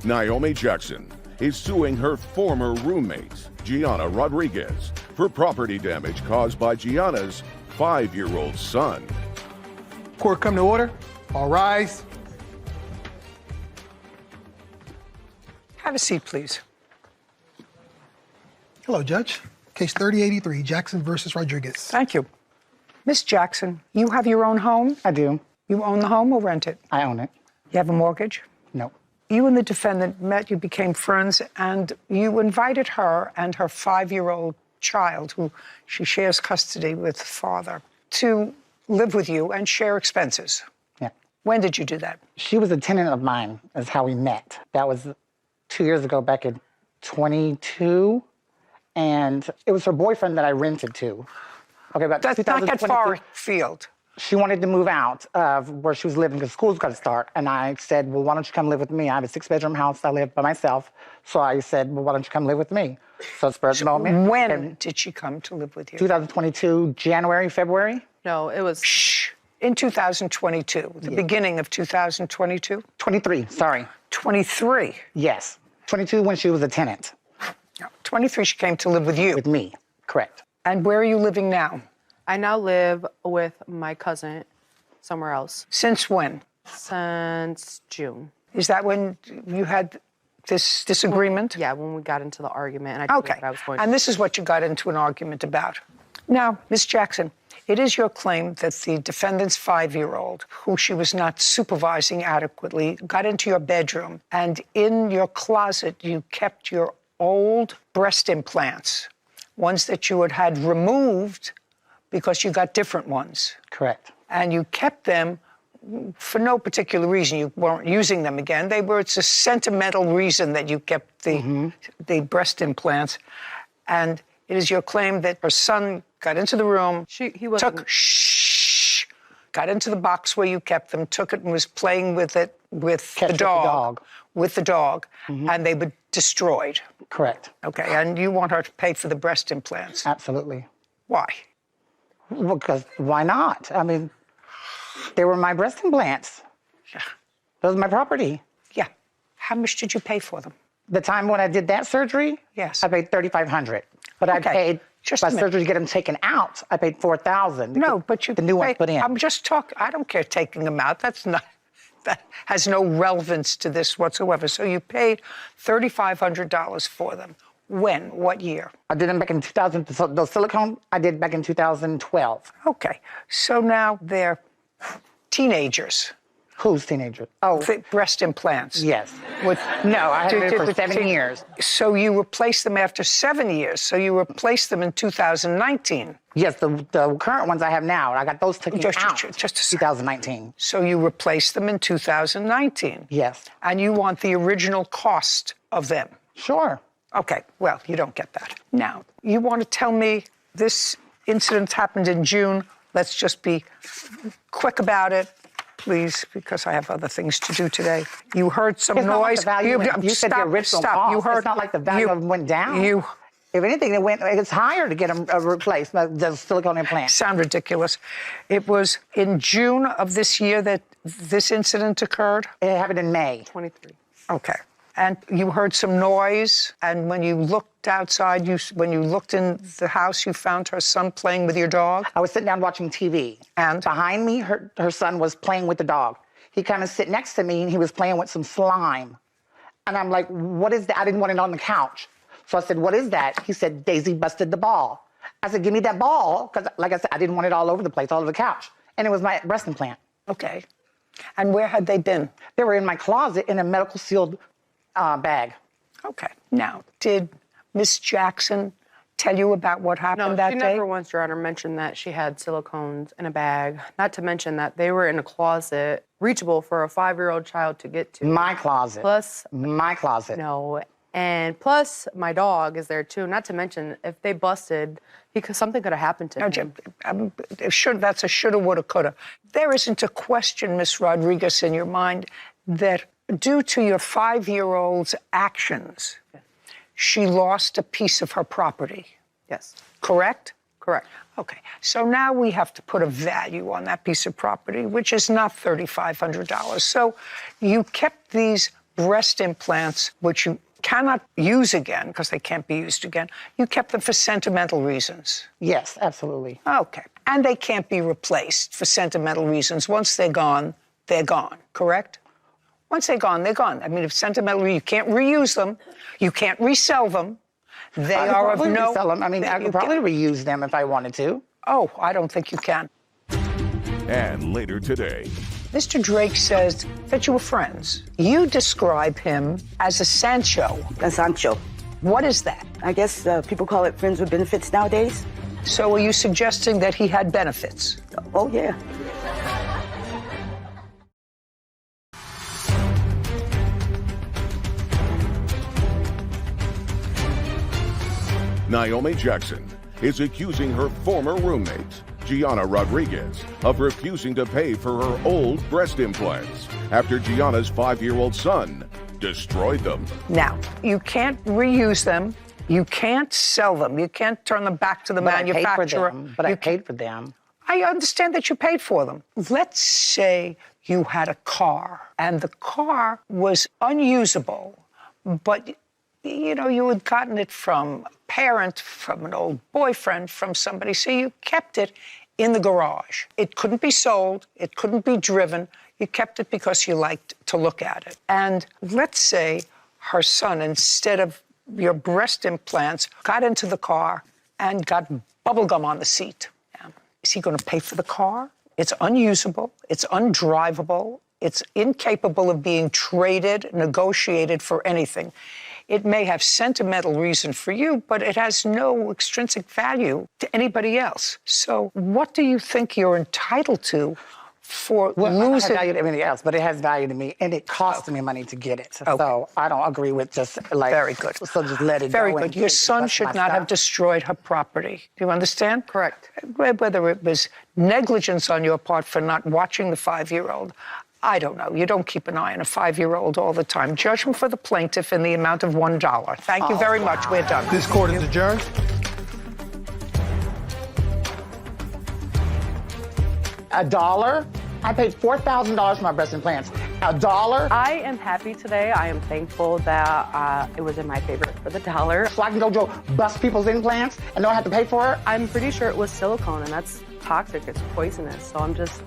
Naomi Jackson is suing her former roommate, Gianna Rodriguez, for property damage caused by Gianna's 5-year-old son. Court come to order. All rise. Have a seat, please. Hello, Judge. Case 3083, Jackson versus Rodriguez. Thank you. Miss Jackson, you have your own home? I do. You own the home or rent it? I own it. You have a mortgage? No. You and the defendant met, you became friends, and you invited her and her 5-year-old child, who she shares custody with the father, to live with you and share expenses. Yeah. When did you do that? She was a tenant of mine, is how we met. That was 2 years ago, back in 22. And it was her boyfriend that I rented to. Okay, but That's not that far afield. She wanted to move out of where she was living because school's got to start. And I said, well, why don't you come live with me? I have a 6-bedroom house. I live by myself. So I said, well, why don't you come live with me? So it's the moment. When did she come to live with you? 2022, January, February? No, it was... Shh. In 2022, the beginning of 2022? 23, sorry. 23? Yes. 22 when she was a tenant. No, 23 she came to live with you. With me, correct. And where are you living now? I now live with my cousin somewhere else. Since when? Since June. Is that when you had this disagreement? Yeah, when we got into the argument. And I told her Okay. what I was going And to this is what you got into an argument about. Now, Ms. Jackson, it is your claim that the defendant's 5-year-old, who she was not supervising adequately, got into your bedroom, and in your closet you kept your old breast implants, ones that you had had removed because you got different ones. Correct. And you kept them for no particular reason. You weren't using them again. It's a sentimental reason that you kept the breast implants. And it is your claim that her son got into the room, He wasn't... got into the box where you kept them, took it and was playing with it with the dog. And they were destroyed. Correct. Okay, and you want her to pay for the breast implants. Absolutely. Why? Well, because why not? I mean, they were my breast implants. Yeah. Those are my property. Yeah. How much did you pay for them? The time when I did that surgery, Yes. I paid $3,500. But I paid by surgery to get them taken out. I paid $4,000. No, but you the new one put in. I'm just talking. I don't care taking them out. That has no relevance to this whatsoever. So you paid $3,500 for them. When? What year? I did them back in 2000. Those silicone I did back in 2012. Okay. So now they're teenagers. Who's teenagers? Oh, The breast implants. yes. With, No, I had it for 7 years. So you replaced them after 7 years. So you replaced them in 2019. Yes, the current ones I have now, I got those taken Just out. a second. 2019. So you replaced them in 2019. Yes. And you want the original cost of them. Sure. Okay, well, you don't get that. Now, you want to tell me this incident happened in June. Let's just be quick about it, please, because I have other things to do today. You heard some It's noise. Not like the value you said the original cost. It's not like the value of them went down. If anything, it's higher to get them replaced, the silicone implant. Sound ridiculous. It was in June of this year that this incident occurred? It happened in May. 23. Okay. And you heard some noise, and when you looked outside, when you looked in the house, you found her son playing with your dog? I was sitting down watching TV. And? Behind me, her son was playing with the dog. He kind of sit next to me, and he was playing with some slime. And I'm like, what is that? I didn't want it on the couch. So I said, what is that? He said, Daisy busted the ball. I said, give me that ball, because like I said, I didn't want it all over the place, all over the couch. And it was my breast implant. Okay. And where had they been? They were in my closet in a medical sealed bag. Okay. Now, did Miss Jackson tell you about what happened that day? No, she never once, Your Honor, mentioned that she had silicones in a bag. Not to mention that they were in a closet, reachable for a 5-year-old child to get to. My closet. Plus. My closet. No. And plus, my dog is there, too. Not to mention, if they busted, something could have happened to him. That's a shoulda, woulda, coulda. There isn't a question, Miss Rodriguez, in your mind that due to your 5-year-old's actions, she lost a piece of her property. Yes. Correct? Correct. Okay. So now we have to put a value on that piece of property, which is not $3,500. So you kept these breast implants, which you cannot use again because they can't be used again. You kept them for sentimental reasons. Yes, absolutely. Okay. And they can't be replaced for sentimental reasons. Once they're gone, correct? Once they're gone, they're gone. I mean, if sentimental, you can't reuse them, you can't resell them. They are of no... Resell them. I mean, I could probably reuse them if I wanted to. Oh, I don't think you can. And later today, Mr. Drake says that you were friends. You describe him as a Sancho. A Sancho. What is that? I guess people call it friends with benefits nowadays. So are you suggesting that he had benefits? Oh, yeah. Naomi Jackson is accusing her former roommate, Gianna Rodriguez, of refusing to pay for her old breast implants after Gianna's 5-year-old son destroyed them. Now, you can't reuse them. You can't sell them. You can't turn them back to the manufacturer. I paid for them. I understand that you paid for them. Let's say you had a car and the car was unusable, but you had gotten it from a parent, from an old boyfriend, from somebody, so you kept it in the garage. It couldn't be sold. It couldn't be driven. You kept it because you liked to look at it. And let's say her son, instead of your breast implants, got into the car and got bubble gum on the seat. Is he going to pay for the car? It's unusable. It's undrivable. It's incapable of being traded, negotiated for anything. It may have sentimental reason for you, but it has no extrinsic value to anybody else. So what do you think you're entitled to for Well, it has losing? value to everything else, but it has value to me, and it cost me money to get it. So I don't agree with just like... Very good. So just let it Very go. good. Your son should not have destroyed her property. Do you understand? Correct. Whether it was negligence on your part for not watching the 5-year-old, I don't know. You don't keep an eye on a 5-year-old all the time. Judgment for the plaintiff in the amount of $1. Thank you very much. We're done. This court is adjourned. $1? I paid $4,000 for my breast implants. $1? I am happy today. I am thankful that it was in my favor for the dollar. So I can go bust people's implants and don't have to pay for it? I'm pretty sure it was silicone, and that's toxic. It's poisonous. So I'm just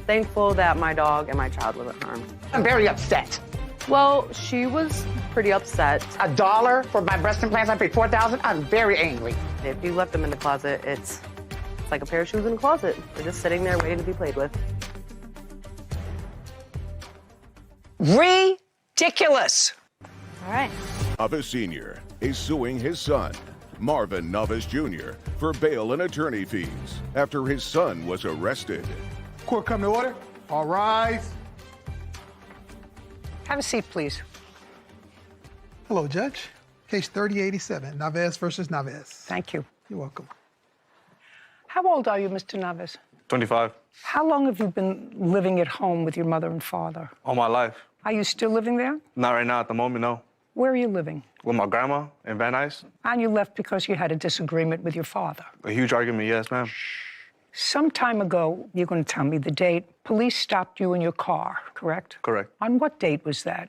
thankful that my dog and my child wasn't harmed. I'm very upset. Well, she was pretty upset. $1 for my breast implants, I paid $4,000. I'm very angry. If you left them in the closet, it's like a pair of shoes in a closet. They're just sitting there waiting to be played with. Ridiculous. All right. Navas Sr. is suing his son, Marvin Navas Jr., for bail and attorney fees after his son was arrested. Court come to order. All rise. Have a seat, please. Hello, Judge. Case 3087, Navas versus Navas. Thank you. You're welcome. How old are you, Mr. Navas? 25. How long have you been living at home with your mother and father? All my life. Are you still living there? Not right now at the moment, no. Where are you living? With my grandma in Van Nuys. And you left because you had a disagreement with your father. A huge argument, yes, ma'am. Some time ago, you're going to tell me the date, police stopped you in your car, correct? Correct. On what date was that?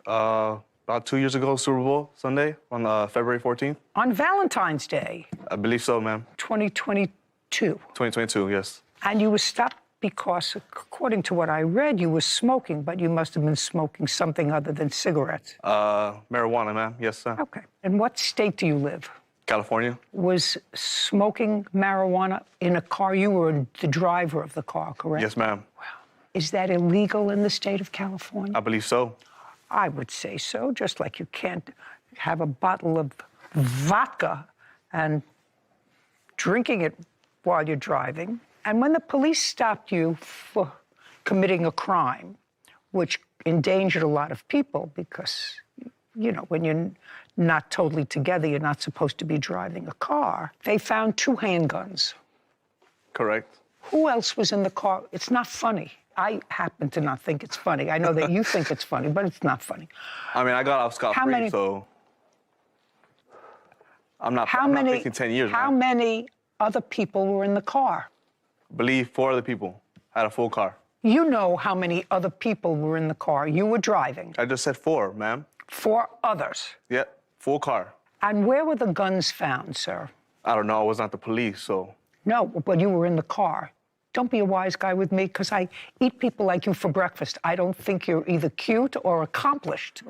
About 2 years ago, Super Bowl Sunday, on February 14th. On Valentine's Day, I believe so, ma'am. 2022. 2022, yes. And you were stopped because, according to what I read, you were smoking, but you must have been smoking something other than cigarettes. Marijuana, ma'am. Yes, sir. Okay. In what state do you live? California. Was smoking marijuana in a car? You were the driver of the car, correct? Yes, ma'am. Is that illegal in the state of California? I believe so. I would say so, just like you can't have a bottle of vodka and drinking it while you're driving. And when the police stopped you for committing a crime, which endangered a lot of people because, when you're not totally together, you're not supposed to be driving a car, they found 2 handguns. Correct. Who else was in the car? It's not funny. I happen to not think it's funny. I know that you think it's funny, but it's not funny. I mean, I got off scot-free, so I'm not facing 10 years, How many other people were in the car? I believe 4 other people had a full car. You know how many other people were in the car. You were driving. I just said 4, ma'am. 4 others. Yeah, full car. And where were the guns found, sir? I don't know. I was not the police, so. No, but you were in the car. Don't be a wise guy with me, because I eat people like you for breakfast. I don't think you're either cute or accomplished.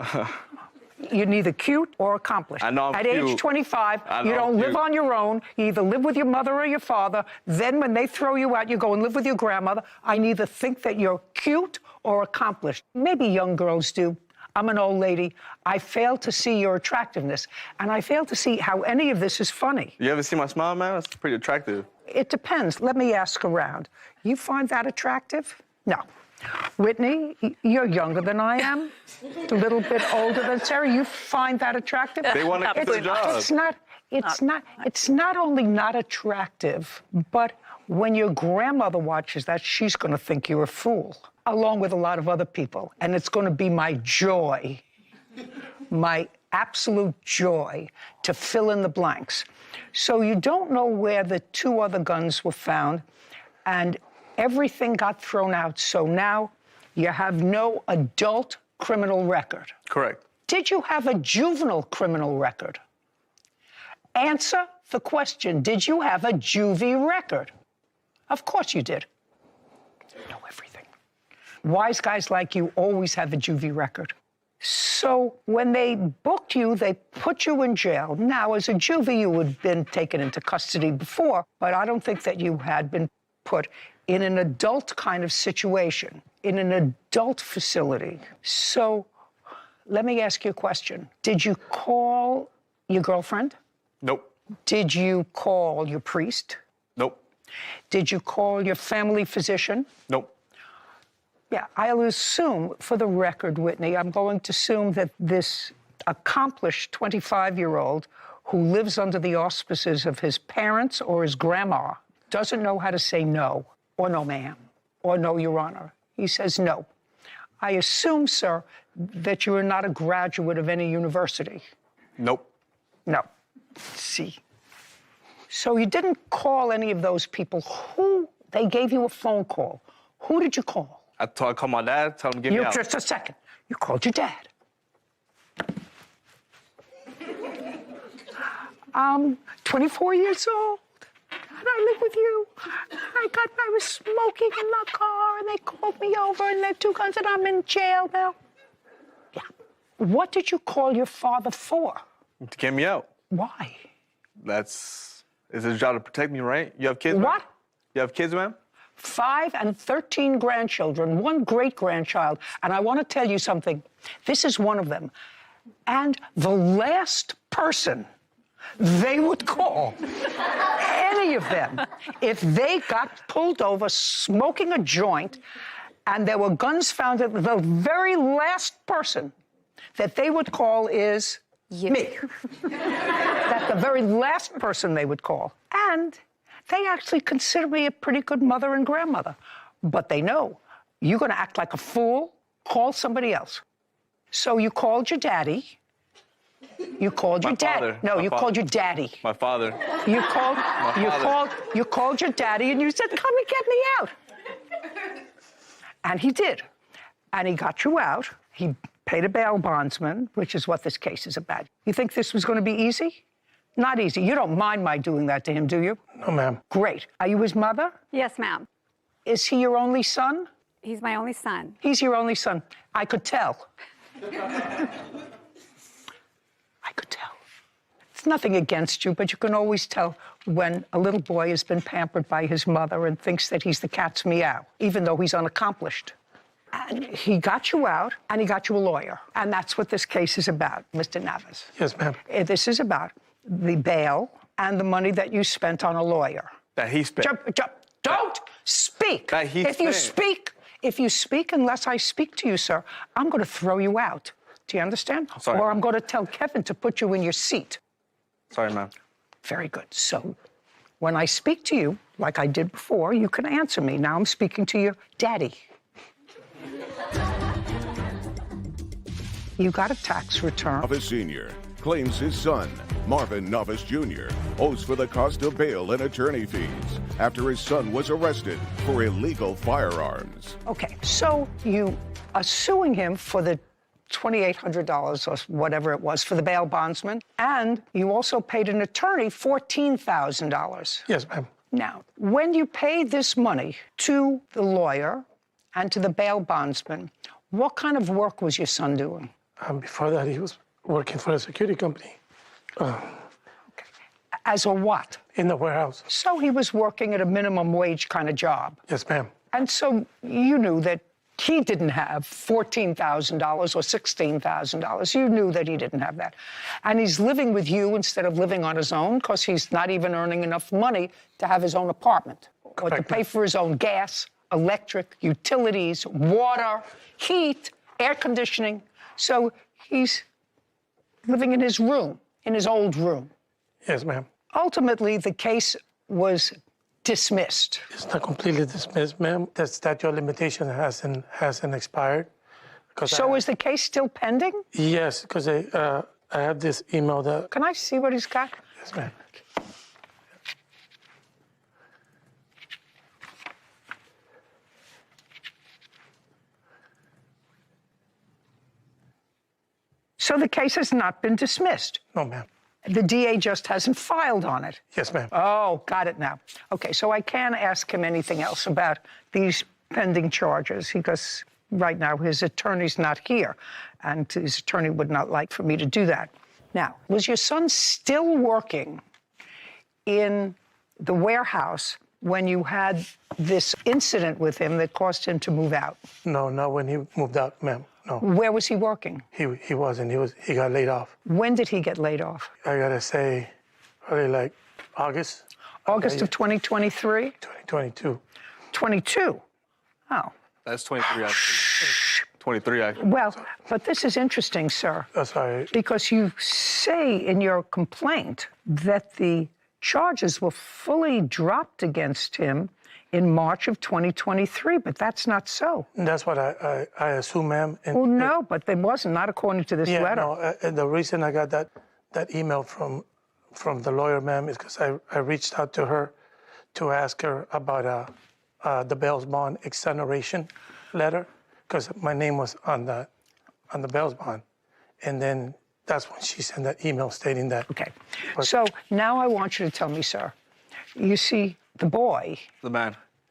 You're neither cute or accomplished. I know I'm At cute. age 25, you I'm don't live cute. on your own. You either live with your mother or your father. Then when they throw you out, you go and live with your grandmother. I neither think that you're cute or accomplished. Maybe young girls do. I'm an old lady. I fail to see your attractiveness, and I fail to see how any of this is funny. You ever see my smile, man? It's pretty attractive. It depends. Let me ask around. You find that attractive? No. Whitney, you're younger than I am, a little bit older than Sarah. You find that attractive? They want to keep their job. It's not only not attractive, but when your grandmother watches that, she's going to think you're a fool, along with a lot of other people. And it's going to be my joy, my absolute joy, to fill in the blanks. So you don't know where the 2 other guns were found, and everything got thrown out. So now you have no adult criminal record. Correct. Did you have a juvenile criminal record? Answer the question. Did you have a juvie record? Of course you did. You know everything. Wise guys like you always have a juvie record. So when they booked you, they put you in jail. Now, as a juvie, you had been taken into custody before, but I don't think that you had been put in an adult kind of situation, in an adult facility. So let me ask you a question. Did you call your girlfriend? Nope. Did you call your priest? Nope. Did you call your family physician? Nope. Yeah, I'll assume, for the record, Whitney, I'm going to assume that this accomplished 25-year-old who lives under the auspices of his parents or his grandma doesn't know how to say no, or no, ma'am, or no, Your Honor. He says no. I assume, sir, that you are not a graduate of any university. Nope. No. See. So you didn't call any of those people. Who? They gave you a phone call. Who did you call? I called my dad, tell him to get me out. Just a second. You called your dad. 24 years old, and I live with you. I was smoking in the car, and they called me over, and they had 2 guns, and I'm in jail now. Yeah. What did you call your father for? To get me out. Why? It's his job to protect me, right? You have kids, ma'am? What? You have kids, ma'am? 5 and 13 grandchildren, 1 great-grandchild. And I want to tell you something. This is one of them. And the last person they would call, any of them, if they got pulled over smoking a joint and there were guns found, the very last person that they would call is me. That's the very last person they would call. And they actually consider me a pretty good mother and grandmother. But they know you're going to act like a fool, call somebody else. So you called your daddy. You called your daddy. No, you called your daddy. My father. You called your daddy and you said, "Come and get me out." And he did. And he got you out. He paid a bail bondsman, which is what this case is about. You think this was going to be easy? Not easy. You don't mind my doing that to him, do you? No, ma'am. Great. Are you his mother? Yes, ma'am. Is he your only son? He's my only son. He's your only son. I could tell. I could tell. It's nothing against you, but you can always tell when a little boy has been pampered by his mother and thinks that he's the cat's meow, even though he's unaccomplished. And he got you out, and he got you a lawyer. And that's what this case is about, Mr. Navas. Yes, ma'am. This is about the bail and the money that you spent on a lawyer. That he spent. Don't speak. That he If you spent. speak, unless I speak to you, sir, I'm going to throw you out. Do you understand? Sorry. Or I'm going to tell Kevin to put you in your seat. Sorry, ma'am. Very good. So when I speak to you, like I did before, you can answer me. Now I'm speaking to your daddy. You got a tax return. Of a senior claims his son, Marvin Novice Jr., owes for the cost of bail and attorney fees after his son was arrested for illegal firearms. Okay, so you are suing him for the $2,800 or whatever it was for the bail bondsman, and you also paid an attorney $14,000. Yes, ma'am. Now, when you paid this money to the lawyer and to the bail bondsman, what kind of work was your son doing? Before that, he was working for a security company. As a what? In the warehouse. So he was working at a minimum wage kind of job. Yes, ma'am. And so you knew that he didn't have $14,000 or $16,000. You knew that he didn't have that. And he's living with you instead of living on his own because he's not even earning enough money to have his own apartment or to pay for his own gas, electric, utilities, water, heat, air conditioning. So he's living in his room, in his old room. Yes, ma'am. Ultimately, the case was dismissed. It's not completely dismissed, ma'am. The statute of limitation hasn't expired. So is the case still pending? Yes, because I have this email that... Can I see what he's got? Yes, ma'am. So the case has not been dismissed? No, ma'am. The DA just hasn't filed on it? Yes, ma'am. Oh, got it now. Okay, so I can't ask him anything else about these pending charges because right now his attorney's not here, and his attorney would not like for me to do that. Now, was your son still working in the warehouse when you had this incident with him that caused him to move out? No, not when he moved out, ma'am. No. Where was he working? He wasn't. He got laid off. When did he get laid off? I gotta say, probably like August. August of 2023? 2022. 22? Oh. That's 23, actually. 23, actually. Well, but this is interesting, sir. That's right. Because you say in your complaint that the charges were fully dropped against him in March of 2023, but that's not so. That's what I assume, ma'am. Well, no, but it wasn't, not according to this letter. No, the reason I got that email from the lawyer, ma'am, is because I reached out to her to ask her about the bail bond exoneration letter, because my name was on the bail bond, and then that's when she sent that email stating that. Okay, so now I want you to tell me, sir. You see, the boy.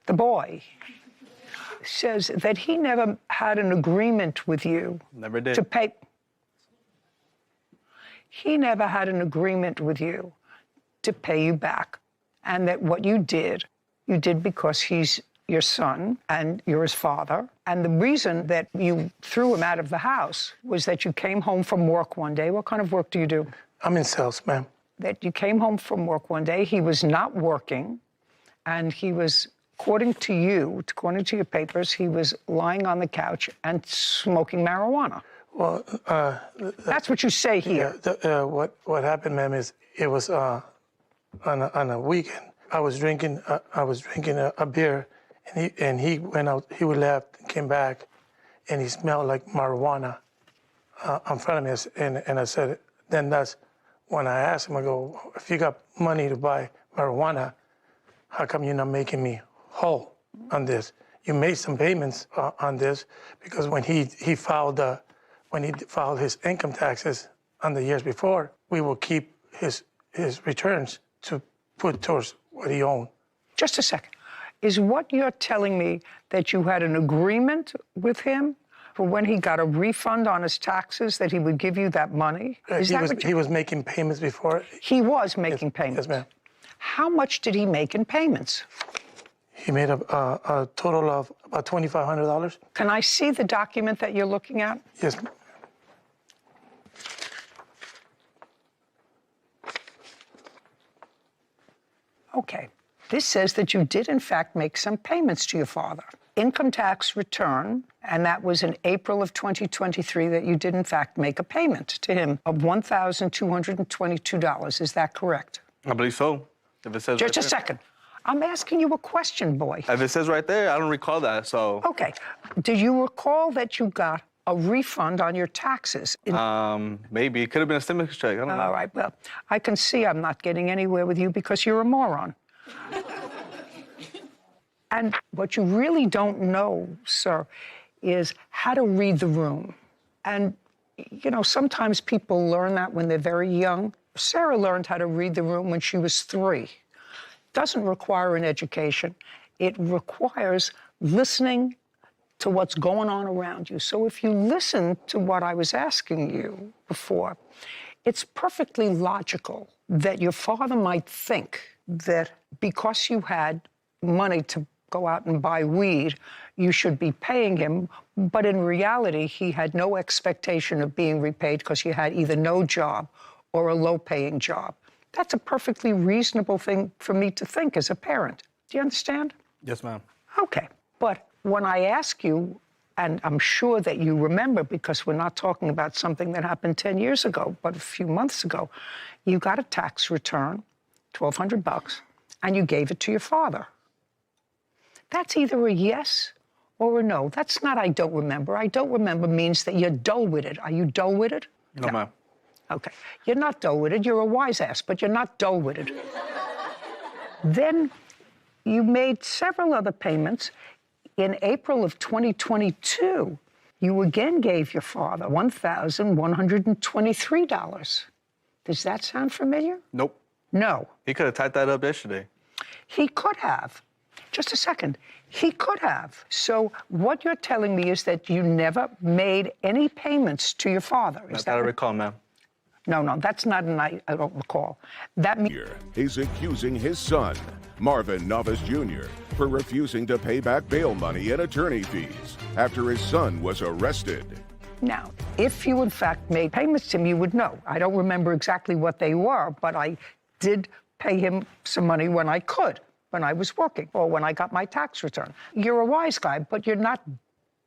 The boy says that he never had an agreement with you. Never did. To pay. He never had an agreement with you to pay you back. And that what you did because he's your son and you're his father. And the reason that you threw him out of the house was that you came home from work one day. What kind of work do you do? I'm in sales, ma'am. That you came home from work one day, he was not working, and he was, according to you, according to your papers, he was lying on the couch and smoking marijuana. Well, that's what you say here. Yeah, what happened, ma'am, is it was on a weekend. I was drinking a beer, and he went out. He left and came back, and he smelled like marijuana in front of me. And I said, then that's when I asked him. I go, if you got money to buy marijuana, how come you're not making me whole on this? You made some payments on this, because when he filed his income taxes on the years before, we will keep his returns to put towards what he owned. Just a second. Is what you're telling me that you had an agreement with him for when he got a refund on his taxes that he would give you that money? He was making payments before. He was making payments? Yes, ma'am. How much did he make in payments? He made a total of about $2,500. Can I see the document that you're looking at? Yes. Okay. This says that you did, in fact, make some payments to your father. Income tax return, and that was in April of 2023 that you did, in fact, make a payment to him of $1,222. Is that correct? I believe so. If it says Just right a second. I'm asking you a question, boy. If it says right there, I don't recall that, so. Okay. Do you recall that you got a refund on your taxes. Maybe. It could have been a stimulus check. I don't know. All right, well, I can see I'm not getting anywhere with you because you're a moron. And what you really don't know, sir, is how to read the room. And, you know, sometimes people learn that when they're very young. Sarah learned how to read the room when she was 3. Doesn't require an education. It requires listening to what's going on around you. So if you listen to what I was asking you before, it's perfectly logical that your father might think that because you had money to go out and buy weed, you should be paying him. But in reality, he had no expectation of being repaid because you had either no job or a low-paying job. That's a perfectly reasonable thing for me to think as a parent. Do you understand? Yes, ma'am. Okay. But when I ask you, and I'm sure that you remember because we're not talking about something that happened 10 years ago, but a few months ago, you got a tax return, $1,200, and you gave it to your father. That's either a yes or a no. That's not I don't remember. I don't remember means that you're dull-witted. Are you dull-witted? No, ma'am. Okay. You're not dull-witted. You're a wise ass, but you're not dull-witted. Then you made several other payments. In April of 2022, you again gave your father $1,123. Does that sound familiar? Nope. No. He could have typed that up yesterday. He could have. Just a second. He could have. So what you're telling me is that you never made any payments to your father. Is Not that that I recall, ma'am. No, that's not an I don't recall. That means He's accusing his son, Marvin Navas Jr., for refusing to pay back bail money and attorney fees after his son was arrested. now, if you in fact made payments to him, you would know. I don't remember exactly what they were, but I did pay him some money when I could, when I was working, or when I got my tax return. You're a wise guy, but you're not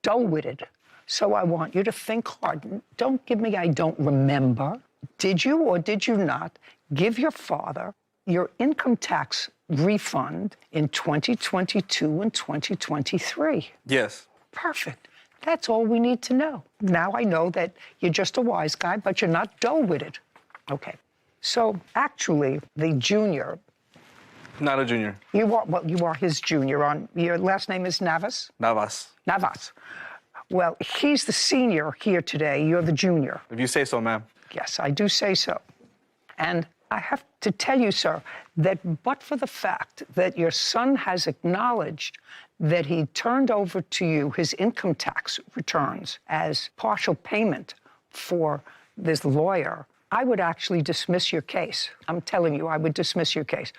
dull-witted. So I want you to think hard. Don't give me I don't remember. Did you or did you not give your father your income tax refund in 2022 and 2023? Yes. Perfect. That's all we need to know. Now I know that you're just a wise guy, but you're not dull-witted. Okay. So actually, the junior, Not a junior. you are his junior. Your last name is Navas? Navas. Navas. Well, he's the senior here today. You're the junior. If you say so, ma'am. Yes, I do say so. And I have to tell you, sir, that but for the fact that your son has acknowledged that he turned over to you his income tax returns as partial payment for this lawyer, I would actually dismiss your case. I'm telling you, I would dismiss your case.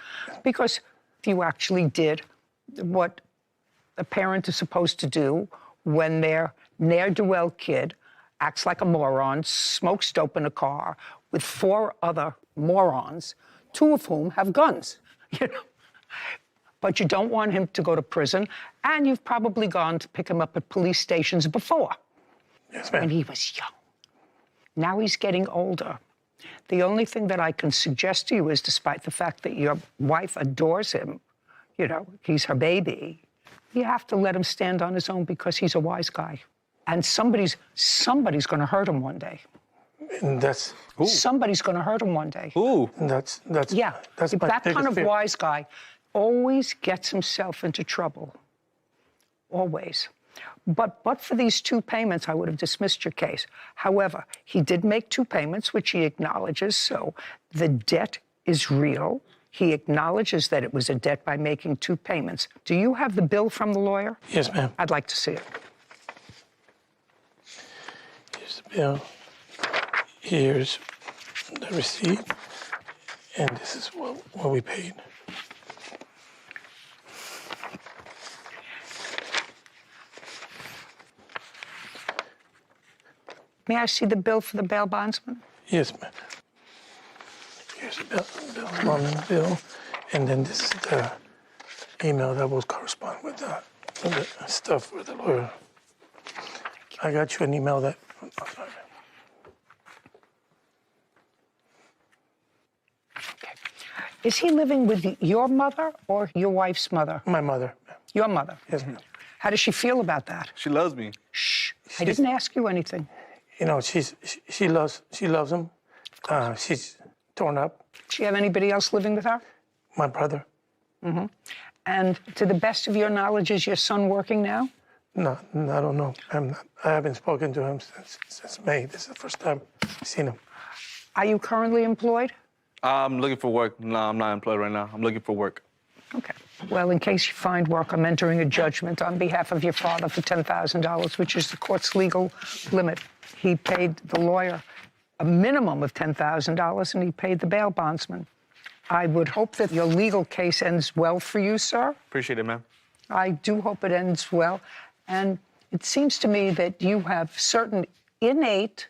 Because you actually did what a parent is supposed to do when their ne'er-do-well kid acts like a moron, smokes dope in a car with 4 other morons, 2 of whom have guns, you know. But you don't want him to go to prison, and you've probably gone to pick him up at police stations before. Yes, ma'am. When he was young. Now he's getting older. The only thing that I can suggest to you is, despite the fact that your wife adores him, you know, he's her baby, you have to let him stand on his own because he's a wise guy. And somebody's going to hurt him one day. And that's Somebody's going to hurt him one day. Ooh. that's Yeah, that's my that kind biggest of fear. wise guy always gets himself into trouble. Always. But for these 2 payments, I would have dismissed your case. However, he did make 2 payments, which he acknowledges, so the debt is real. He acknowledges that it was a debt by making 2 payments. Do you have the bill from the lawyer? Yes, ma'am. I'd like to see it. Here's the bill. Here's the receipt. And this is what we paid. May I see the bill for the bail bondsman? Yes, ma'am. Here's the bill, Norman bill. And then this is the email that will correspond with the stuff for the lawyer. I got you an email that. Okay. Is he living with your mother or your wife's mother? My mother, ma'am. Your mother. Yes, ma'am. How does she feel about that? She loves me. Shh. I didn't ask you anything. You know, she loves him. She's torn up. Does she have anybody else living with her? My brother. And to the best of your knowledge, is your son working now? No, I don't know. I haven't spoken to him since May. This is the first time I've seen him. Are you currently employed? I'm looking for work. No, I'm not employed right now. I'm looking for work. Okay. Well, in case you find work, I'm entering a judgment on behalf of your father for $10,000, which is the court's legal limit. He paid the lawyer a minimum of $10,000, and he paid the bail bondsman. I would hope that your legal case ends well for you, sir. Appreciate it, ma'am. I do hope it ends well. And it seems to me that you have certain innate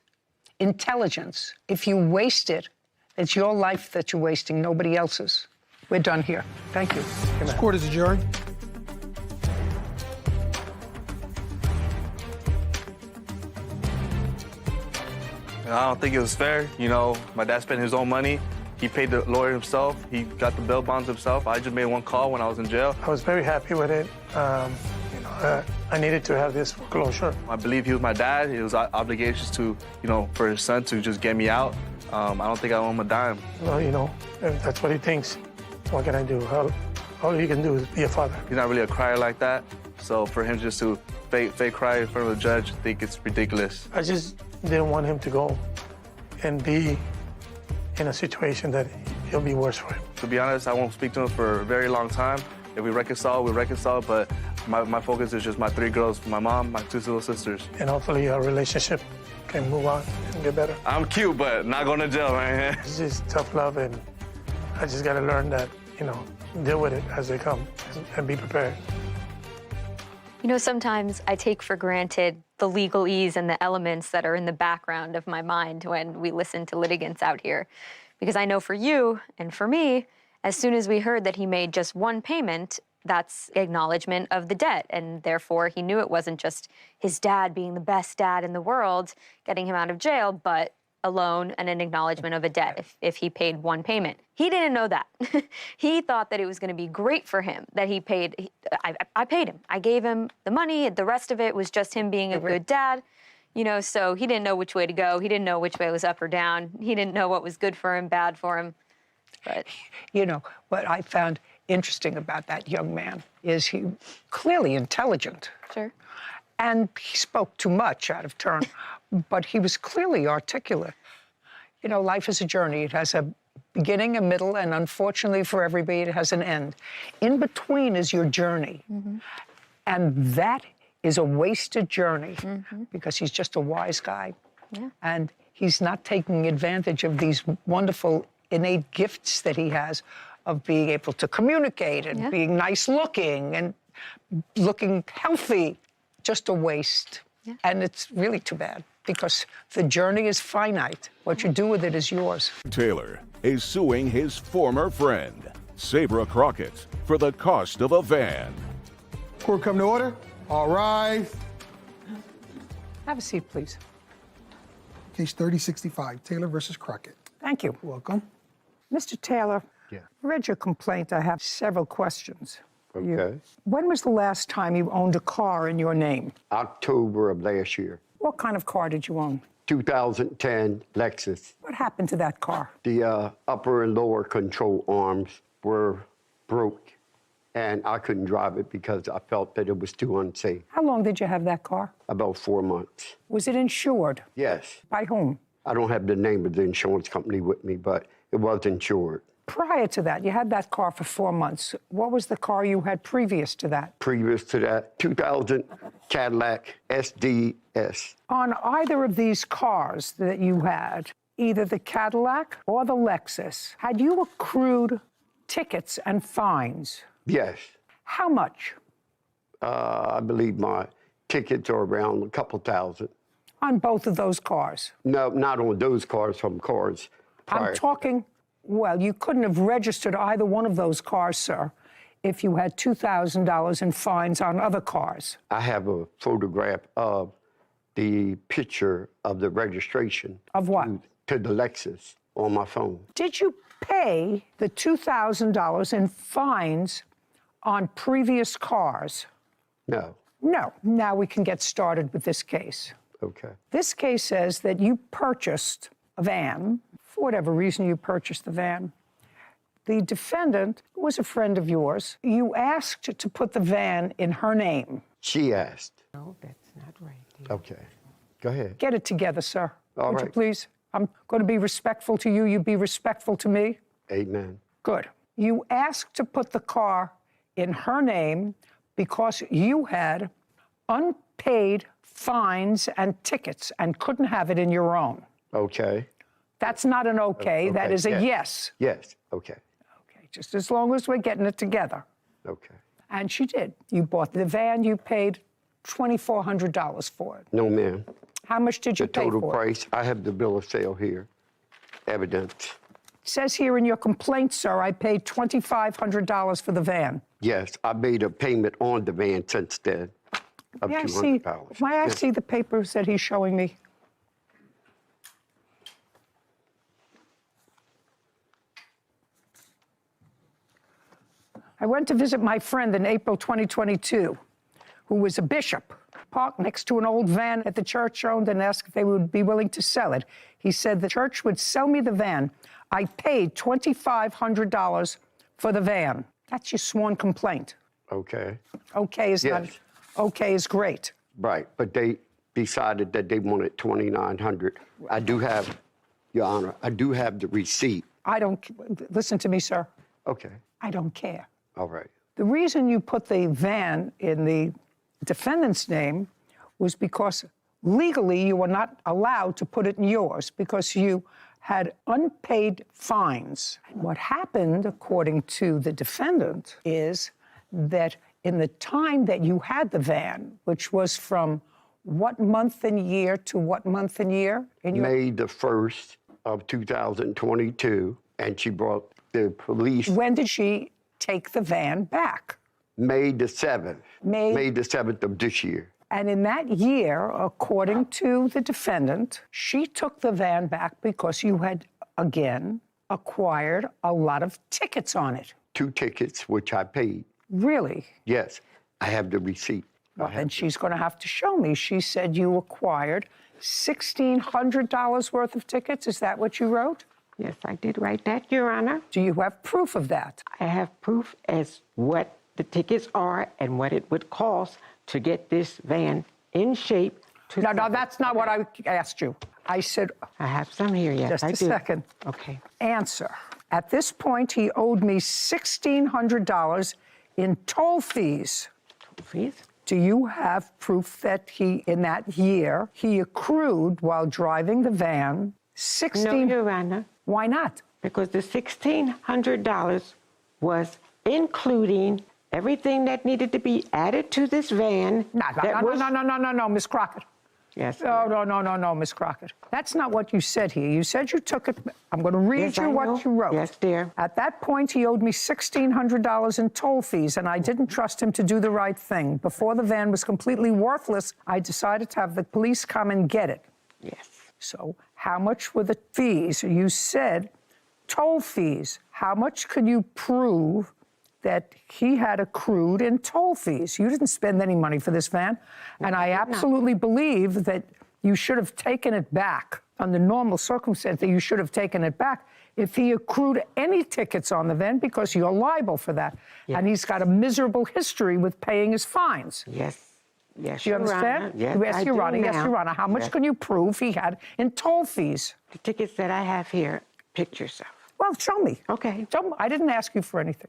intelligence. If you waste it, it's your life that you're wasting, nobody else's. We're done here. Thank you. This court is adjourned. I don't think it was fair. You know, my dad spent his own money. He paid the lawyer himself. He got the bail bonds himself. I just made one call when I was in jail. I was very happy with it. I needed to have this foreclosure. I believe he was my dad. It was obligations to, for his son to just get me out. I don't think I owe him a dime. Well, if that's what he thinks. What can I do? All you can do is be a father. He's not really a crier like that. So for him just to fake cry in front of the judge, I think it's ridiculous. I just didn't want him to go and be in a situation that it'll be worse for him. To be honest, I won't speak to him for a very long time. If we reconcile, we reconcile, but my focus is just my 3 girls, my mom, my 2 little sisters. And hopefully our relationship can move on and get better. I'm cute, but not going to jail, man. It's just tough love, and I just got to learn that, deal with it as they come and be prepared. Sometimes I take for granted the legalese and the elements that are in the background of my mind when we listen to litigants out here. Because I know for you and for me, as soon as we heard that he made just one payment, that's acknowledgement of the debt. And therefore, he knew it wasn't just his dad being the best dad in the world, getting him out of jail, but a loan and an acknowledgement of a debt if he paid one payment. He didn't know that. He thought that it was going to be great for him that he paid. I paid him. I gave him the money. The rest of it was just him being a good dad. So he didn't know which way to go. He didn't know which way was up or down. He didn't know what was good for him, bad for him. But what I found interesting about that young man is he clearly intelligent. Sure. And he spoke too much out of turn, but he was clearly articulate. Life is a journey. It has a beginning, a middle, and unfortunately for everybody, it has an end. In between is your journey. And that is a wasted journey because he's just a wise guy. Yeah. And he's not taking advantage of these wonderful innate gifts that he has of being able to communicate and being nice looking and looking healthy. Just a waste. Yeah. And it's really too bad because the journey is finite. What you do with it is yours. Taylor is suing his former friend, Sabra Crockett, for the cost of a van. Court come to order. All rise. Have a seat, please. Case 3065, Taylor versus Crockett. Thank you. Welcome. Mr. Taylor, Yeah. I read your complaint. I have several questions. Okay. When was the last time you owned a car in your name? October of last year. What kind of car did you own? 2010 Lexus. What happened to that car? The upper and lower control arms were broke, and I couldn't drive it because I felt that it was too unsafe. How long did you have that car? About 4 months. Was it insured? Yes. By whom? I don't have the name of the insurance company with me, but it was insured. Prior to that, you had that car for 4 months. What was the car you had previous to that? Previous to that, 2000 Cadillac SDS. On either of these cars that you had, either the Cadillac or the Lexus, had you accrued tickets and fines? Yes. How much? I believe my tickets are around a couple thousand. On both of those cars? No, not on those cars, some cars prior. I'm talking, well, you couldn't have registered either one of those cars, sir, if you had $2,000 in fines on other cars. I have a photograph of the picture of the registration. Of what? To the Lexus on my phone. Did you pay the $2,000 in fines on previous cars? No. No. Now we can get started with this case. Okay. This case says that you purchased a van. For whatever reason you purchased the van. The defendant was a friend of yours. You asked to put the van in her name. She asked. No, that's not right, dear. Okay. Go ahead. Get it together, sir. All Would right. you please? I'm going to be respectful to you. You be respectful to me. Amen. Good. You asked to put the car in her name because you had unpaid fines and tickets and couldn't have it in your own. Okay. That's not an okay. That is a yes. Yes. Okay. Okay. Just as long as we're getting it together. Okay. And she did. You bought the van. You paid $2,400 for it. No, ma'am. How much did you The pay total for it? price, I have the bill of sale here. Evidence. It says here in your complaint, sir, I paid $2,500 for the van. Yes, I made a payment on the van since then of May I see, $200. may I Yes. see the papers that he's showing me? I went to visit my friend in April 2022, who was a bishop, parked next to an old van at the church owned and asked if they would be willing to sell it. He said the church would sell me the van. I paid $2,500 for the van. That's your sworn complaint. Okay. Okay is not, Yes. okay is great. Right, but they decided that they wanted $2,900. I do have, Your Honor, I do have the receipt. I don't, listen to me, sir. Okay. I don't care. All right. The reason you put the van in the defendant's name was because legally you were not allowed to put it in yours because you had unpaid fines. And what happened, according to the defendant, is that in the time that you had the van, which was from what month and year to what month and year? May the 1st of 2022, and she brought the police. When did she take the van back? May the 7th. May the 7th of this year. And in that year, according to the defendant, she took the van back because you had, again, acquired a lot of tickets on it. 2 tickets, which I paid. Really? Yes, I have the receipt. Well, then she's going to have to show me. She said you acquired $1,600 worth of tickets. Is that what you wrote? Yes, I did write that, Your Honor. Do you have proof of that? I have proof as what the tickets are and what it would cost to get this van in shape. No, that's not what I asked you. I said... I have some here, yes, just I a do. second. Okay. Answer. At this point, he owed me $1,600 in toll fees. Toll fees? Do you have proof that he, in that year, he accrued while driving the van No, Your Honor. Why not? Because the $1,600 was including everything that needed to be added to this van. No, Miss Crockett. Yes. No, Miss Crockett. That's not what you said here. You said you took it. I'm going to read you what you wrote. Yes, dear. At that point, he owed me $1,600 in toll fees, and I didn't trust him to do the right thing. Before the van was completely worthless, I decided to have the police come and get it. Yes. So how much were the fees? You said toll fees. How much could you prove that he had accrued in toll fees? You didn't spend any money for this van. And I absolutely believe that you should have taken it back. Under normal circumstances, you should have taken it back if he accrued any tickets on the van because you're liable for that. Yes. And he's got a miserable history with paying his fines. Yes. Yes, Do you Your understand? Honor. Yes, Yes, I Your do Honor. Yes, now. Your Honor. How much Yes. can you prove he had in toll fees? The tickets that I have here, pictures of. Well, show me. Okay. Show me. I didn't ask you for anything.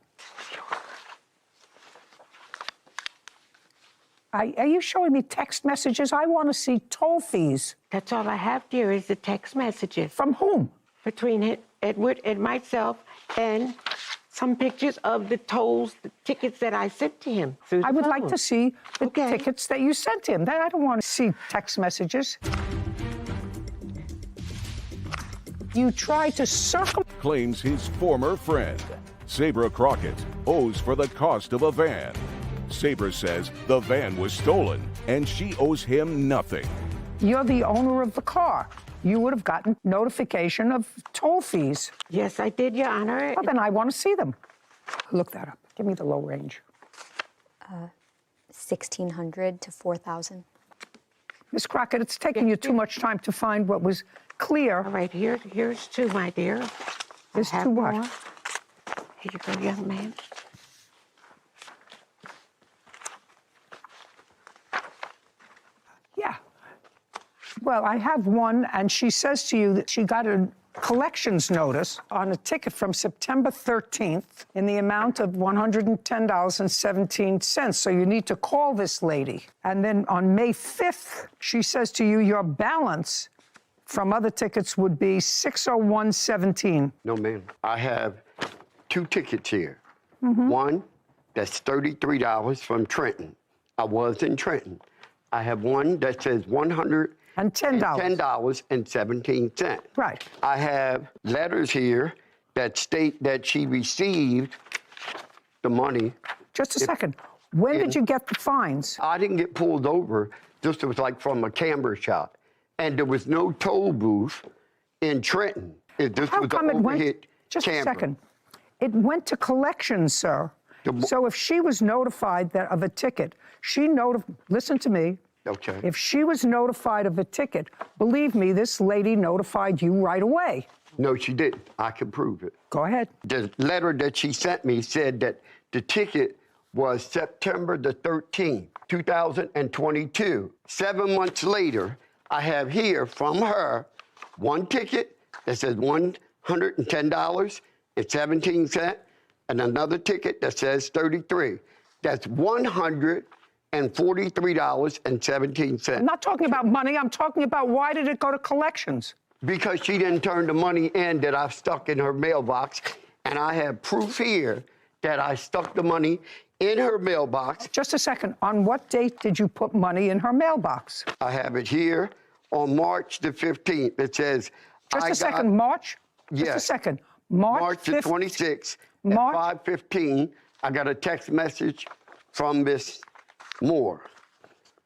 Are you showing me text messages? I want to see toll fees. That's all I have, dear, is the text messages. From whom? Between Edward and myself, and some pictures of the tolls, the tickets that I sent to him. I would like phone. to see the Okay. tickets that you sent him. I don't want to see text messages. You tried to Claims his former friend, Sabra Crockett, owes for the cost of a van. Sabra says the van was stolen and she owes him nothing. You're the owner of the car. You would have gotten notification of toll fees. Yes, I did, Your Honor. Well, then I want to see them. Look that up. Give me the low range. $1,600 to $4,000. Ms. Crockett, it's taking you too much time to find what was clear. All right, here's two, my dear. There's I have two what? more. Here you go, young man. Yeah. Well, I have one, and she says to you that she got a collections notice on a ticket from September 13th in the amount of $110.17. So you need to call this lady. And then on May 5th, she says to you, your balance from other tickets would be $601.17. No, ma'am. I have 2 tickets here. One that's $33 from Trenton. I was in Trenton. I have one that says $110.17. Right. I have letters here that state that she received the money. Just a second. When did you get the fines? I didn't get pulled over. Just it was like from a camera shot. And there was no toll booth in Trenton. How come it went? Just a second. It went to collections, sir. So if she was notified of a ticket, listen to me. Okay. If she was notified of a ticket, believe me, this lady notified you right away. No, she didn't. I can prove it. Go ahead. The letter that she sent me said that the ticket was September the 13th, 2022. 7 months later, I have here from her one ticket that says $110.17 and another ticket that says 33. That's $143.17. I'm not talking about money. I'm talking about why did it go to collections? Because she didn't turn the money in that I've stuck in her mailbox. And I have proof here that I stuck the money in her mailbox. Just a second. On what date did you put money in her mailbox? I have it here on March the 15th. It says... Just a second. March? Yes. Just a second. March the 26th at 5:15, I got a text message from Miss Moore.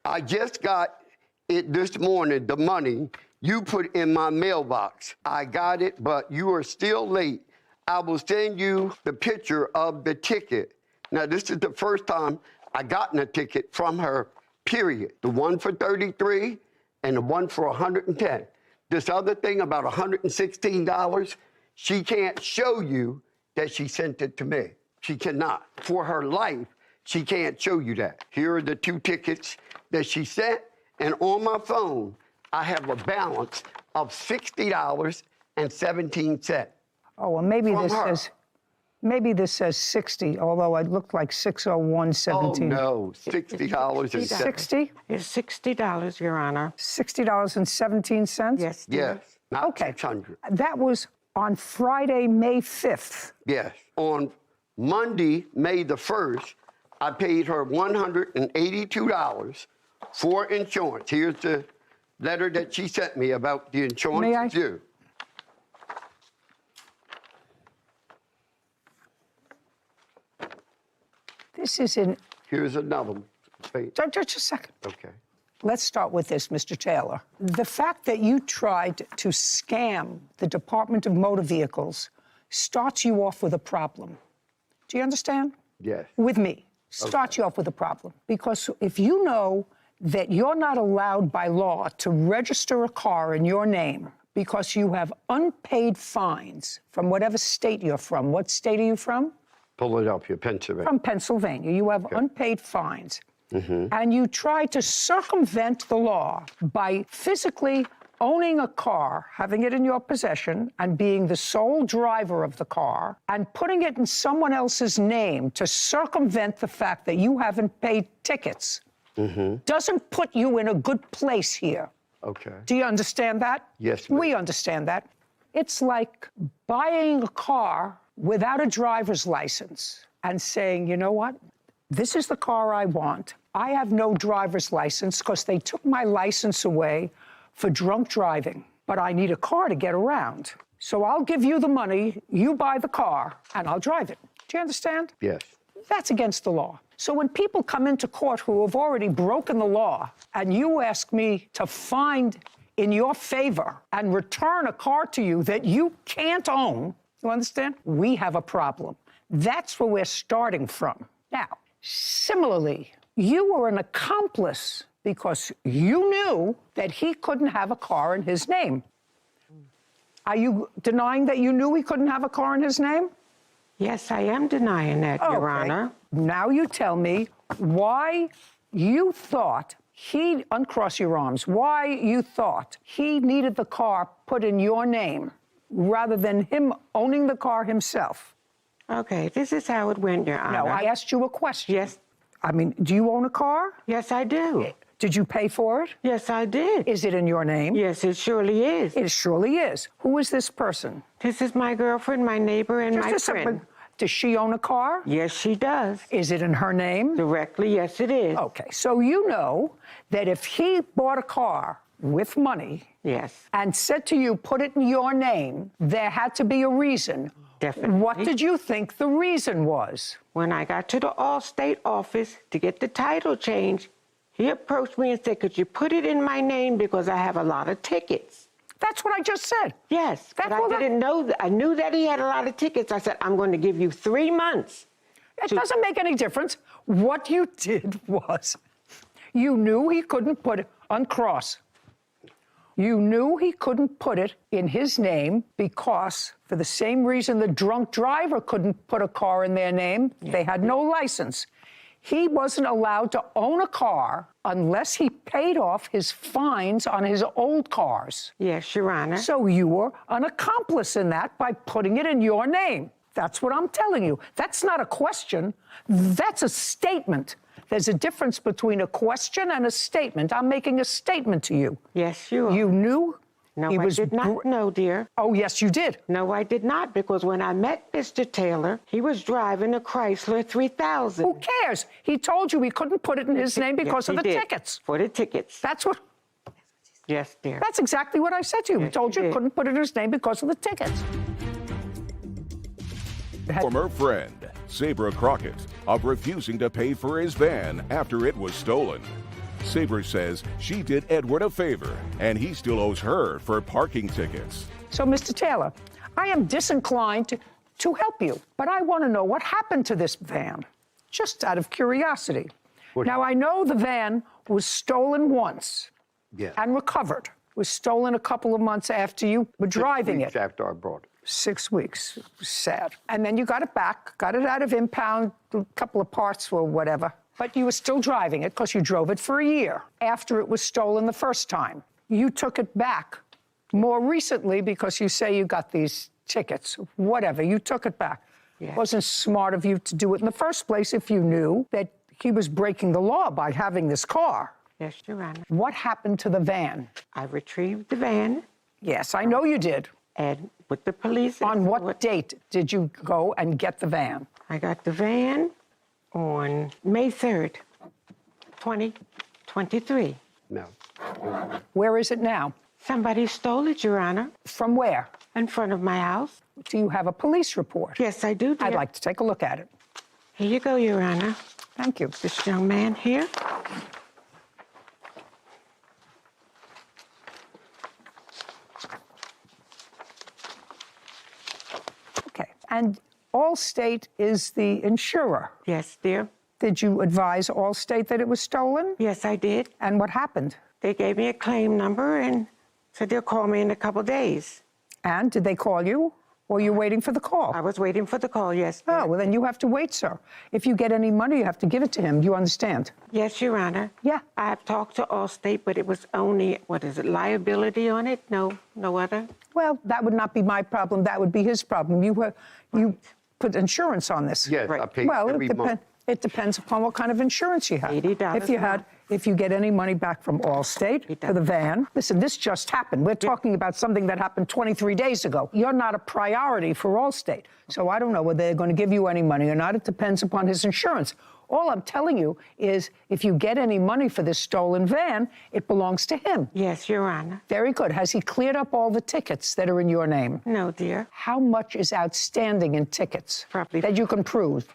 I just got it this morning, the money you put in my mailbox. I got it, but you are still late. I will send you the picture of the ticket. Now, this is the first time I gotten a ticket from her, period. The one for 33 and the one for 110. This other thing about $116, she can't show you that she sent it to me. She cannot. For her life, she can't show you that. Here are the 2 tickets that she sent, and on my phone, I have a balance of $60.17. Oh, well, maybe this says 60, although it looked like 601.17. Oh, no, $60. 60? It's $60, Your Honor. $60.17? Yes. Yes, not Okay. 600. That was on Friday, May 5th. Yes. On Monday, May the 1st, I paid her $182 for insurance. Here's the letter that she sent me about the insurance due. This is in... Here's another one. Just a second. Okay. Let's start with this, Mr. Taylor. The fact that you tried to scam the Department of Motor Vehicles starts you off with a problem. Do you understand? Yes. With me. Starts you off with a problem. Because if you know that you're not allowed by law to register a car in your name because you have unpaid fines from whatever state you're from. What state are you from? Philadelphia, Pennsylvania. From Pennsylvania. You have unpaid fines. And you try to circumvent the law by physically owning a car, having it in your possession, and being the sole driver of the car, and putting it in someone else's name to circumvent the fact that you haven't paid tickets, doesn't put you in a good place here. Okay. Do you understand that? Yes, ma'am. We understand that. It's like buying a car without a driver's license and saying, you know what? This is the car I want. I have no driver's license because they took my license away for drunk driving, but I need a car to get around. So I'll give you the money, you buy the car, and I'll drive it. Do you understand? Yes. That's against the law. So when people come into court who have already broken the law, and you ask me to find in your favor and return a car to you that you can't own, you understand? We have a problem. That's where we're starting from. Now, similarly, You were an accomplice because you knew that he couldn't have a car in his name. Are you denying that you knew he couldn't have a car in his name? Yes, I am denying that, Your Honor. Now you tell me why you thought he, uncross your arms, why you thought he needed the car put in your name rather than him owning the car himself. Okay, this is how it went, Your Honor. No, I asked you a question. Yes. I mean, do you own a car? Yes, I do. Did you pay for it? Yes, I did. Is it in your name? Yes, it surely is. It surely is. Who is this person? This is my girlfriend, my neighbor, and my friend. Does she own a car? Yes, she does. Is it in her name? Directly, yes, it is. Okay, so you know that if he bought a car with money, yes, and said to you, put it in your name, there had to be a reason. Definitely. What did you think the reason was? When I got to the Allstate office to get the title change, he approached me and said, could you put it in my name because I have a lot of tickets? That's what I just said. Yes, but I didn't know that. I knew that he had a lot of tickets. I said, I'm going to give you 3 months. It doesn't make any difference. What you did was you knew he couldn't put it on cross. You knew he couldn't put it in his name because, for the same reason the drunk driver couldn't put a car in their name, they had no license. He wasn't allowed to own a car unless he paid off his fines on his old cars. Yes, Your Honor. So you were an accomplice in that by putting it in your name. That's what I'm telling you. That's not a question. That's a statement. There's a difference between a question and a statement. I'm making a statement to you. Yes, you are. You knew? No, I did not know, dear. Oh, yes, you did. No, I did not, because when I met Mr. Taylor, he was driving a Chrysler 3000. Who cares? He told you he couldn't put it in his name because of the did. tickets. For the tickets. That's what... Yes, dear. That's exactly what I said to you. Yes, he told you he couldn't put it in his name because of the tickets. Former friend, Sabra Crockett, of refusing to pay for his van after it was stolen. Sabra says she did Edward a favor, and he still owes her for parking tickets. So, Mr. Taylor, I am disinclined to help you, but I want to know what happened to this van, just out of curiosity. Now, I know the van was stolen once and recovered. It was stolen a couple of months after you were driving it. 6 weeks after I brought it. 6 weeks. It was sad. And then you got it back, got it out of impound, a couple of parts or whatever. But you were still driving it because you drove it for a year after it was stolen the first time. You took it back more recently because you say you got these tickets, whatever. You took it back. It wasn't smart of you to do it in the first place if you knew that he was breaking the law by having this car. Yes, Your Honor. What happened to the van? I retrieved the van. Yes, I know you did. And with the police... On what date did you go and get the van? I got the van on May 3rd, 2023. No. Where is it now? Somebody stole it, Your Honor. From where? In front of my house. Do you have a police report? Yes, I do, dear. I'd like to take a look at it. Here you go, Your Honor. Thank you. This young man here. Okay. And Allstate is the insurer. Yes, dear. Did you advise Allstate that it was stolen? Yes, I did. And what happened? They gave me a claim number and said they'll call me in a couple days. And did they call you? Or you waiting for the call? I was waiting for the call, yes. Dear. Oh, well, then you have to wait, sir. If you get any money, you have to give it to him. Do you understand? Yes, Your Honor. Yeah. I have talked to Allstate, but it was only, what is it, liability on it? No other? Well, that would not be my problem. That would be his problem. You put insurance on this. Yes, I pay every month. It depends upon what kind of insurance you have. $80 If you get any money back from Allstate for the van, listen, this just happened. We're talking about something that happened 23 days ago. You're not a priority for Allstate. So I don't know whether they're going to give you any money or not. It depends upon his insurance. All I'm telling you is if you get any money for this stolen van, it belongs to him. Yes, Your Honor. Very good. Has he cleared up all the tickets that are in your name? No, dear. How much is outstanding in tickets that you can prove?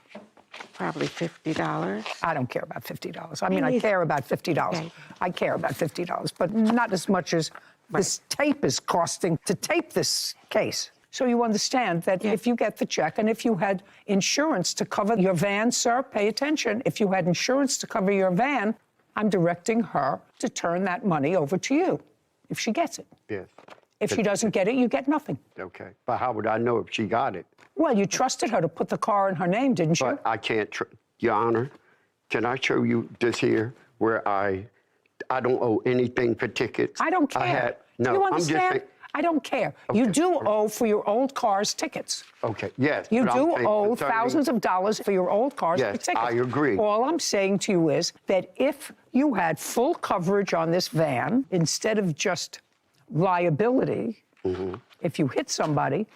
Probably $50. I don't care about $50. I mean, I care about $50. Okay. I care about $50, but not as much as this tape is costing to tape this case. So you understand that if you get the check, and if you had insurance to cover your van, sir, pay attention. If you had insurance to cover your van, I'm directing her to turn that money over to you if she gets it. Yes. If she doesn't get it, you get nothing. Okay. But how would I know if she got it? Well, you trusted her to put the car in her name, didn't you? But I can't, Your Honor, can I show you this here where I don't owe anything for tickets? I don't care. No, you I'm just understand? saying. I don't care. Okay. You do owe for your old car's tickets. Okay, yes. You but I'm do saying owe concerning- thousands of dollars for your old cars Yes, for tickets. I agree. All I'm saying to you is that if you had full coverage on this van, instead of just liability, if you hit somebody,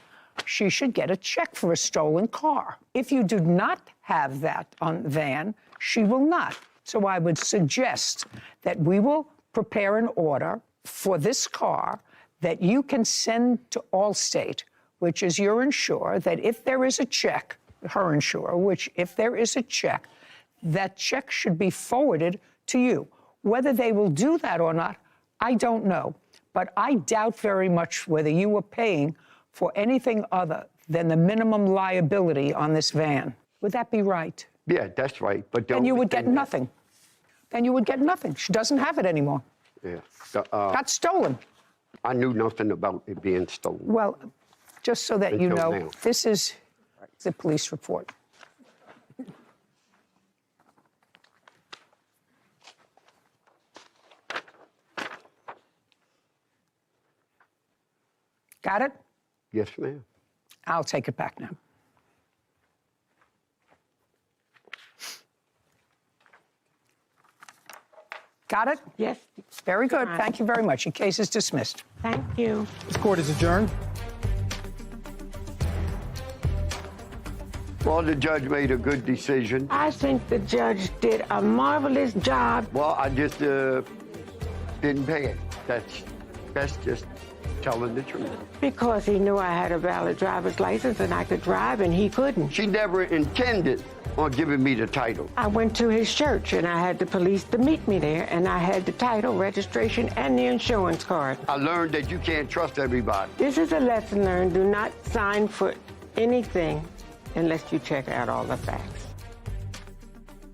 she should get a check for a stolen car. If you do not have that on the van, she will not. So I would suggest that we will prepare an order for this car that you can send to Allstate, which is your insurer, that if there is a check, her insurer, which if there is a check, that check should be forwarded to you. Whether they will do that or not, I don't know. But I doubt very much whether you were paying for anything other than the minimum liability on this van. Would that be right? Yeah, that's right. But then you would get nothing. Then you would get nothing. She doesn't have it anymore. Yeah. Got stolen. I knew nothing about it being stolen. Well, just so that you Until know, now. this is the police report. Got it? Yes, ma'am. I'll take it back now. Got it? Yes. Very good. Thank you very much. Your case is dismissed. Thank you. This court is adjourned. Well, the judge made a good decision. I think the judge did a marvelous job. Well, I just didn't pay it. That's just telling the truth. Because he knew I had a valid driver's license and I could drive and he couldn't. She never intended on giving me the title. I went to his church and I had the police to meet me there and I had the title, registration, and the insurance card. I learned that you can't trust everybody. This is a lesson learned. Do not sign for anything unless you check out all the facts.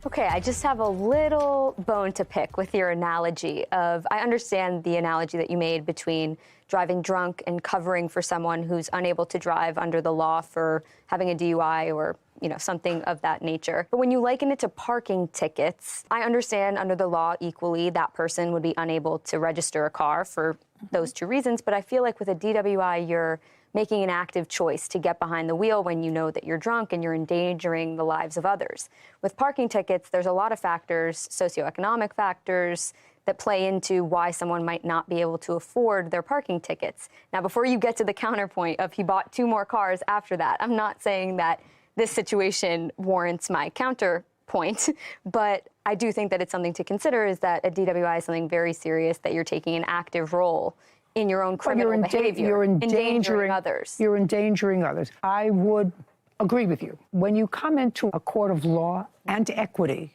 Okay, I just have a little bone to pick with your analogy of, I understand the analogy that you made between driving drunk and covering for someone who's unable to drive under the law for having a DUI or, you know, something of that nature. But when you liken it to parking tickets, I understand under the law equally that person would be unable to register a car for those two reasons. But I feel like with a DWI, you're making an active choice to get behind the wheel when you know that you're drunk and you're endangering the lives of others. With parking tickets, there's a lot of factors, socioeconomic factors, that play into why someone might not be able to afford their parking tickets. Now, before you get to the counterpoint of he bought 2 more cars after that, I'm not saying that this situation warrants my counterpoint, but I do think that it's something to consider, is that a DWI is something very serious, that you're taking an active role in your own criminal behavior, You're endangering others. You're endangering others. I would agree with you. When you come into a court of law and equity,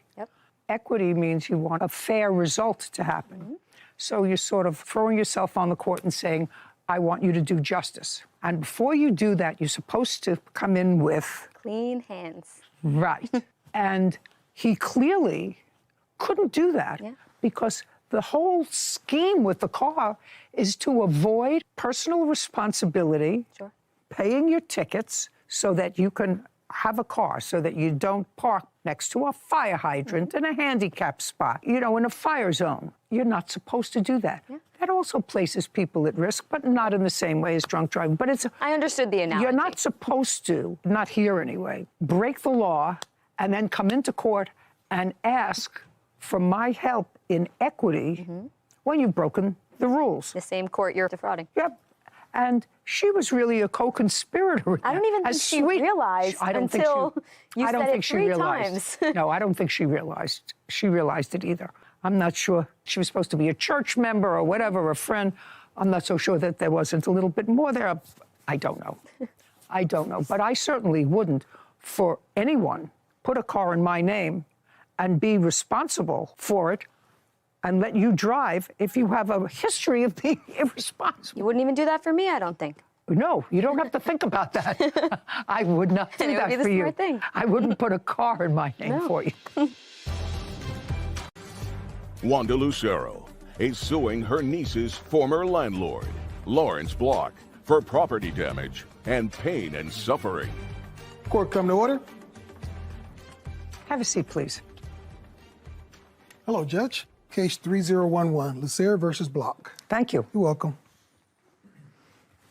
equity means you want a fair result to happen. So you're sort of throwing yourself on the court and saying, I want you to do justice. And before you do that, you're supposed to come in with clean hands. Right. And he clearly couldn't do that because the whole scheme with the car is to avoid personal responsibility, paying your tickets so that you can have a car, so that you don't park next to a fire hydrant in a handicap spot, you know, in a fire zone. You're not supposed to do that. That also places people at risk, but not in the same way as drunk driving. But it's... I understood the analogy. You're not supposed to, not here anyway, break the law and then come into court and ask for my help in equity when you've broken the rules. The same court you're defrauding. Yep. And she was really a co-conspirator. I don't even think she realized until you said it 3 times. No, I don't think she realized. She realized it either. I'm not sure. She was supposed to be a church member or whatever, a friend. I'm not so sure that there wasn't a little bit more there. I don't know. I don't know. But I certainly wouldn't, for anyone, put a car in my name and be responsible for it and let you drive if you have a history of being irresponsible. You wouldn't even do that for me, I don't think. No, you don't have to think about that. I would not do And it would that be the for you. smart thing. I wouldn't put a car in my name No. for you. Wanda Lucero is suing her niece's former landlord, Lawrence Block, for property damage and pain and suffering. Court come to order. Have a seat, please. Hello, Judge. Case 3011, Lucero versus Block. Thank you. You're welcome.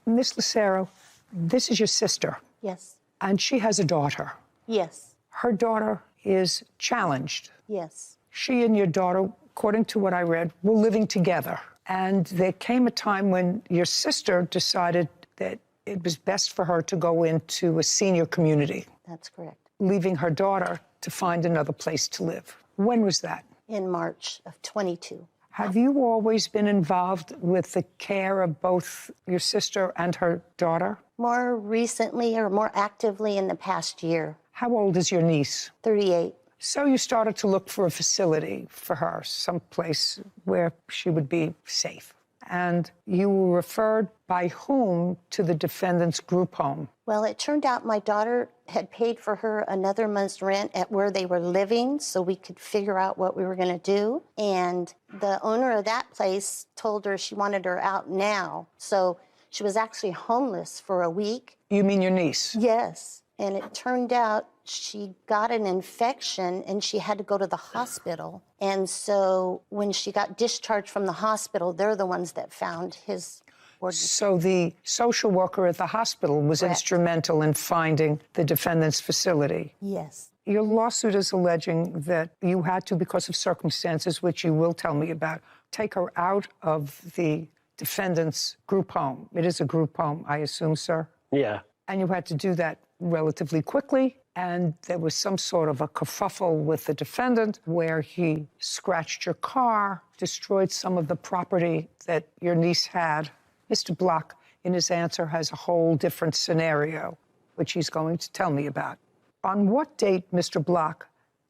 Miss Lucero, this is your sister, Yes. and she has a daughter. Yes. Her daughter is challenged. Yes. She and your daughter, according to what I read, were living together. And there came a time when your sister decided that it was best for her to go into a senior community, That's correct. leaving her daughter to find another place to live. When was that? In March of 22. Have you always been involved with the care of both your sister and her daughter? More recently or more actively in the past year. How old is your niece? 38. So you started to look for a facility for her, someplace where she would be safe. And you were referred by whom to the defendant's group home? Well, it turned out my daughter had paid for her another month's rent at where they were living so we could figure out what we were going to do. And the owner of that place told her she wanted her out now. So she was actually homeless for a week. You mean your niece? Yes. And it turned out she got an infection and she had to go to the hospital. And so when she got discharged from the hospital, they're the ones that found his organ. So the social worker at the hospital was Correct. instrumental in finding the defendant's facility. Yes. Your lawsuit is alleging that you had to, because of circumstances which you will tell me about, take her out of the defendant's group home. It is a group home, I assume, sir? Yeah. And you had to do that relatively quickly, and there was some sort of a kerfuffle with the defendant where he scratched your car, destroyed some of the property that your niece had. Mr. Block, in his answer, has a whole different scenario, which he's going to tell me about. On what date, Mr. Block,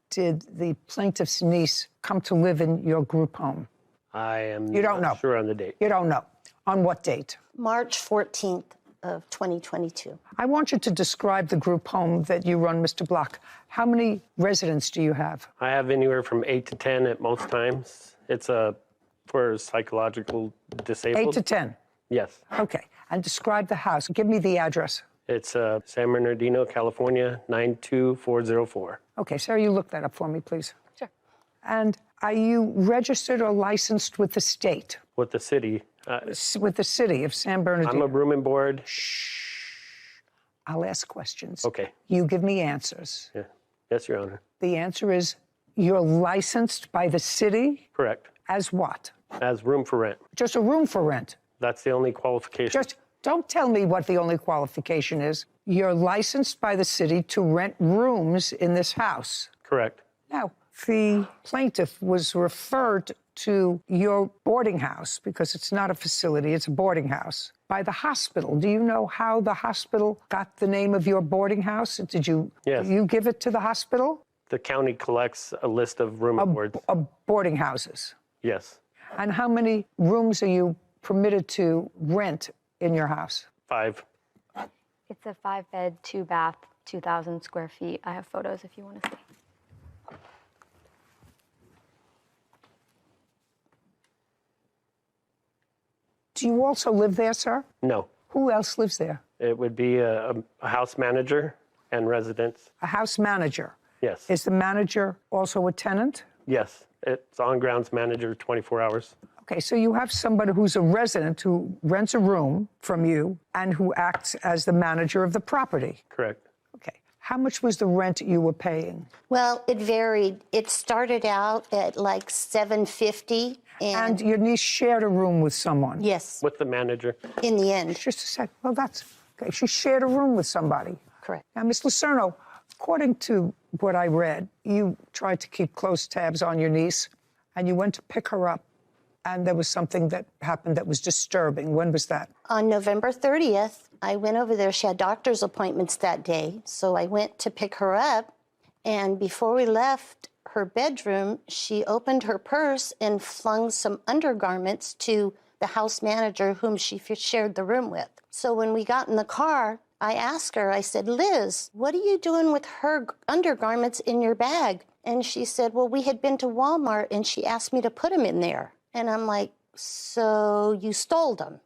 did the plaintiff's niece come to live in your group home? I am You don't not know. sure on the date. You don't know. On what date? March 14th of 2022. I want you to describe the group home that you run, Mr. Block. How many residents do you have? I have anywhere from 8 to 10 at most times. It's for psychological disabled. 8 to 10? Yes. Okay. And describe the house. Give me the address. It's San Bernardino, California, 92404. Okay, Sarah, you look that up for me, please. Sure. And are you registered or licensed with the state? With the city. With the city of San Bernardino? I'm a room and board. I'll ask questions. Okay. You give me answers. Yeah. Yes, Your Honor. The answer is you're licensed by the city? Correct. As what? As room for rent. Just a room for rent? That's the only qualification. Just don't tell me what the only qualification is. You're licensed by the city to rent rooms in this house. Correct. Now, the plaintiff was referred to your boarding house, because it's not a facility, it's a boarding house, by the hospital. Do you know how the hospital got the name of your boarding house? Did you give it to the hospital? The county collects a list of room and boards. Boarding houses. Yes. And how many rooms are you permitted to rent in your house? 5. It's a 5-bed, 2-bath, 2,000 square feet. I have photos if you want to see. Do you also live there, sir? No. Who else lives there? It would be a house manager and residents. A house manager? Yes. Is the manager also a tenant? Yes. It's on-grounds manager 24 hours. Okay, so you have somebody who's a resident who rents a room from you and who acts as the manager of the property. Correct. Okay. How much was the rent you were paying? Well, it varied. It started out at like $750. And your niece shared a room with someone? Yes. With the manager. In the end. Just a sec. Well, that's okay. She shared a room with somebody. Correct. Now, Ms. Lucerno, according to what I read, you tried to keep close tabs on your niece, and you went to pick her up, and there was something that happened that was disturbing. When was that? On November 30th, I went over there. She had doctor's appointments that day, so I went to pick her up, and before we left her bedroom, she opened her purse and flung some undergarments to the house manager whom she shared the room with. So when we got in the car, I asked her, I said, Liz, what are you doing with her undergarments in your bag? And she said, well, we had been to Walmart and she asked me to put them in there. And I'm like, so you stole them?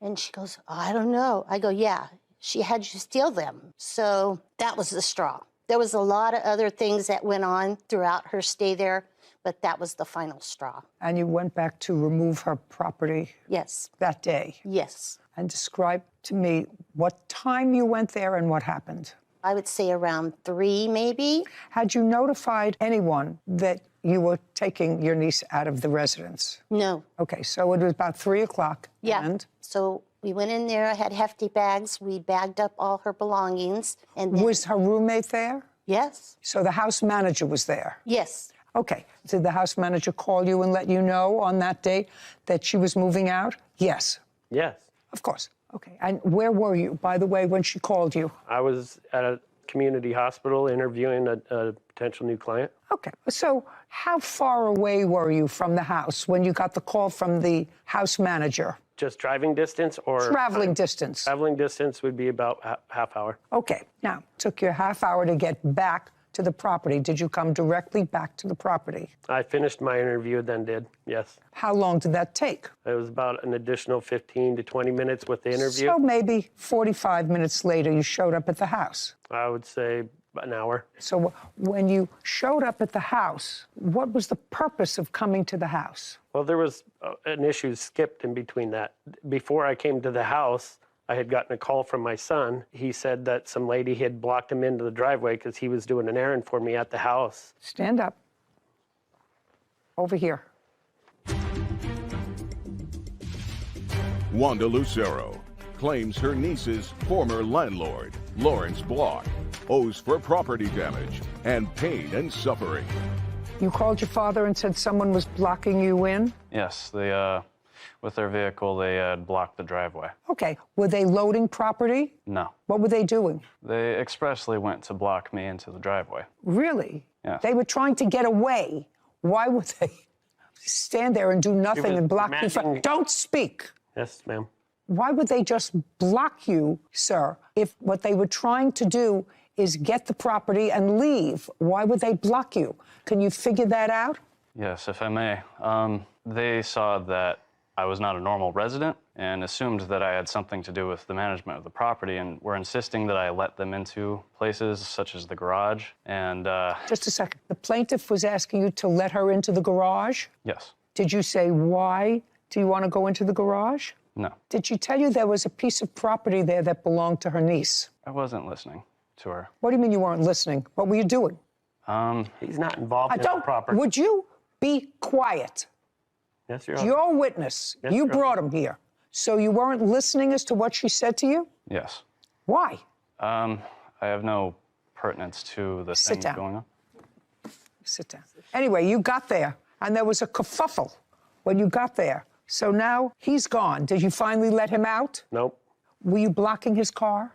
And she goes, I don't know. I go, yeah, she had you steal them. So that was the straw. There was a lot of other things that went on throughout her stay there, but that was the final straw. And you went back to remove her property? Yes. That day? Yes. And describe to me what time you went there and what happened. I would say around 3, maybe. Had you notified anyone that you were taking your niece out of the residence? No. Okay, so it was about 3 o'clock. Yeah. And so we went in there, I had hefty bags. We bagged up all her belongings. And then... Was her roommate there? Yes. So the house manager was there? Yes. Okay. Did the house manager call you and let you know on that day that she was moving out? Yes. Yes. Of course. Okay. And where were you, by the way, when she called you? I was at a community hospital interviewing a potential new client. Okay. So how far away were you from the house when you got the call from the house manager? Just driving distance or? Traveling distance. Traveling distance would be about half hour. Okay. Now, it took you a half hour to get back to the property. Did you come directly back to the property? I finished my interview, then did, yes. How long did that take? It was about an additional 15 to 20 minutes with the interview. So maybe 45 minutes later, you showed up at the house. I would say an hour. So when you showed up at the house, what was the purpose of coming to the house? Well, there was an issue skipped in between that. Before I came to the house, I had gotten a call from my son. He said that some lady had blocked him into the driveway because he was doing an errand for me at the house. Stand up. Over here. Wanda Lucero claims her niece's former landlord, Lawrence Block, owes for property damage and pain and suffering. You called your father and said someone was blocking you in? Yes, they, with their vehicle, they had blocked the driveway. Okay. Were they loading property? No. What were they doing? They expressly went to block me into the driveway. Really? Yes. They were trying to get away. Why would they stand there and do nothing and block you from... Don't speak. Yes, ma'am. Why would they just block you, sir, if what they were trying to do is get the property and leave? Why would they block you? Can you figure that out? Yes, if I may. They saw that I was not a normal resident and assumed that I had something to do with the management of the property and were insisting that I let them into places such as the garage and... Just a second. The plaintiff was asking you to let her into the garage? Yes. Did you say, why do you want to go into the garage? No. Did she tell you there was a piece of property there that belonged to her niece? I wasn't listening to her. What do you mean you weren't listening? What were you doing? He's not involved in the property. Would you be quiet? Yes, Your Honor. Your witness. Yes, You Your brought him here. So you weren't listening as to what she said to you? Yes. Why? I have no pertinence to the Sit things down. going on. Sit down. Anyway, you got there, and there was a kerfuffle when you got there. So now he's gone. Did you finally let him out? Nope. Were you blocking his car?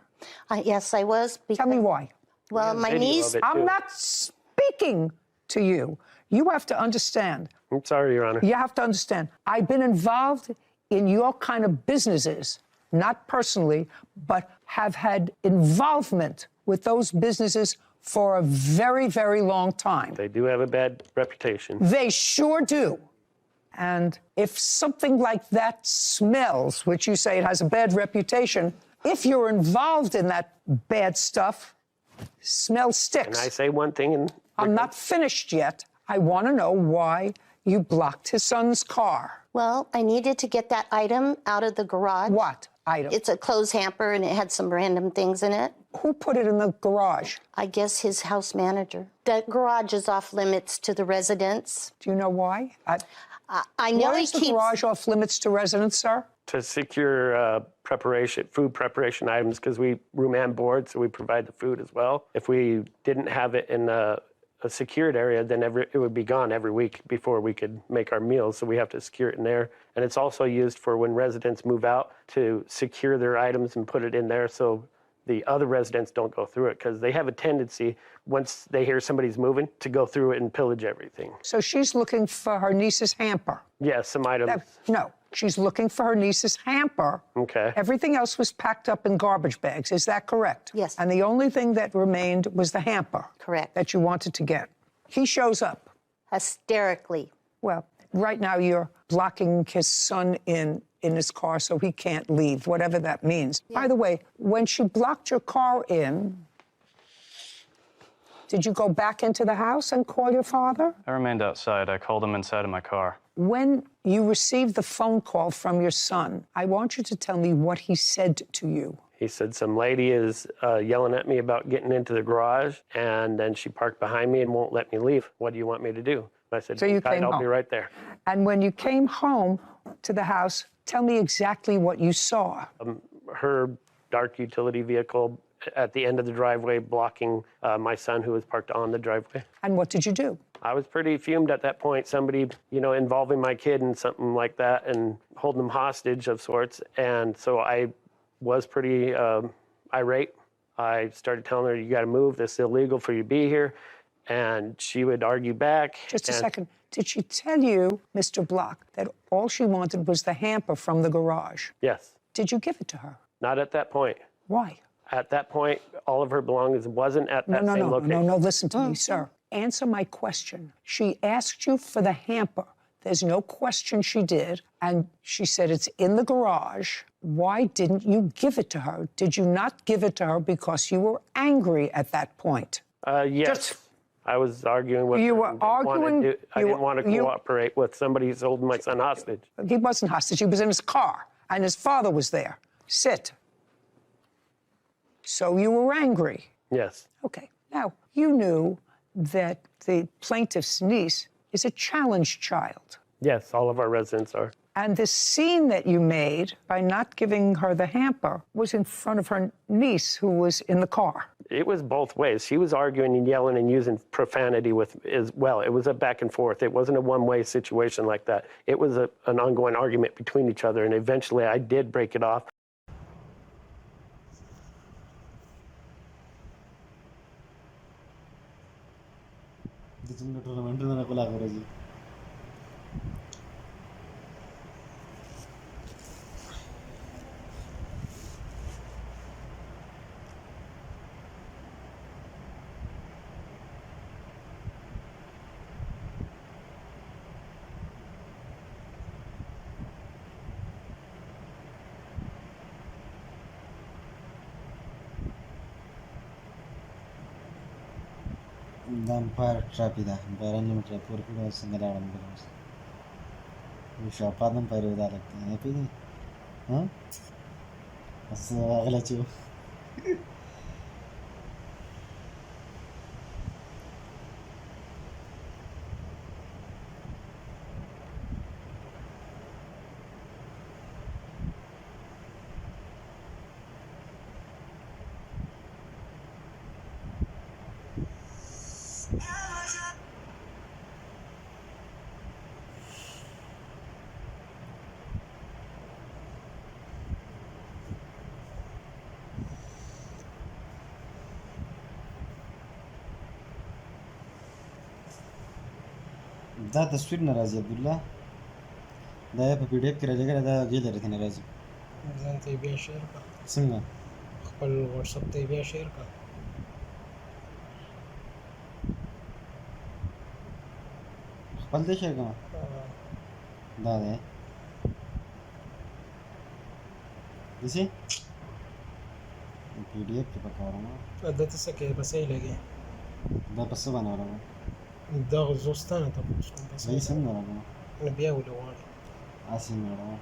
Yes, I was. Tell me why. Well, my niece... I'm not speaking to you. You have to understand. I'm sorry, Your Honor. You have to understand. I've been involved in your kind of businesses, not personally, but have had involvement with those businesses for a very, very long time. They do have a bad reputation. They sure do. And if something like that smells, which you say it has a bad reputation, if you're involved in that bad stuff, smell sticks. And I say one thing and... I'm not finished yet. I want to know why you blocked his son's car. Well, I needed to get that item out of the garage. What item? It's a clothes hamper, and it had some random things in it. Who put it in the garage? I guess his house manager. The garage is off limits to the residents. Do you know why? I know why he is the keeps... garage off limits to residents, sir? To secure food preparation items, because we room and board, so we provide the food as well. If we didn't have it in a secured area, then it would be gone every week before we could make our meals, so we have to secure it in there. And it's also used for when residents move out to secure their items and put it in there so the other residents don't go through it because they have a tendency, once they hear somebody's moving, to go through it and pillage everything. So she's looking for her niece's hamper. Yes, some items. No, she's looking for her niece's hamper. Okay. Everything else was packed up in garbage bags. Is that correct? Yes. And the only thing that remained was the hamper. Correct. That you wanted to get. He shows up. Hysterically. Well, right now you're blocking his son in his car so he can't leave, whatever that means. Yeah. By the way, when she blocked your car in, did you go back into the house and call your father? I remained outside. I called him inside of my car. When you received the phone call from your son, I want you to tell me what he said to you. He said some lady is yelling at me about getting into the garage, and then she parked behind me and won't let me leave. What do you want me to do? I said, so you came I'll home. be right there. And when you came home to the house, tell me exactly what you saw. Her dark utility vehicle at the end of the driveway blocking my son who was parked on the driveway. And what did you do? I was pretty fumed at that point. Somebody, involving my kid in something like that and holding them hostage of sorts. And so I was pretty irate. I started telling her, you got to move. This is illegal for you to be here. And she would argue back. Just a second. Did she tell you, Mr. Block, that all she wanted was the hamper from the garage? Yes. Did you give it to her? Not at that point. Why? At that point, all of her belongings wasn't at that same location. No, listen to me, sir. Answer my question. She asked you for the hamper. There's no question she did. And she said it's in the garage. Why didn't you give it to her? Did you not give it to her because you were angry at that point? Yes. I was arguing with you her. Were arguing? I didn't want to cooperate with somebody who's holding my son hostage. He wasn't hostage. He was in his car, and his father was there. Sit. So you were angry? Yes. Okay. Now, you knew that the plaintiff's niece is a challenged child. Yes, all of our residents are. And the scene that you made by not giving her the hamper was in front of her niece who was in the car. It was both ways. She was arguing and yelling and using profanity as well. It was a back and forth. It wasn't a one-way situation like that. It was an ongoing argument between each other, and eventually I did break it off. Dampar trapida, barani trapur kuda singalaram bilas. Ushapadam paruda lagta hai pidi. Huh? As agla chu. دا تصویر ناراضي عبد الله دا په پی ډی اف کې راځي دا جیل لري ناراضي ځان ته بیا شیر کا څنګه خپل واتس اپ ته بیا شیر کا خپل دې شیر کا دا ده دسی پی ډی اف کې پکاره ما دا څه کې بس یې لګي دا پس باندې وراله دا زوستانه ته پوښتنه بس یې څنګه راغله نو بیا ولې وایي اسې نه راغله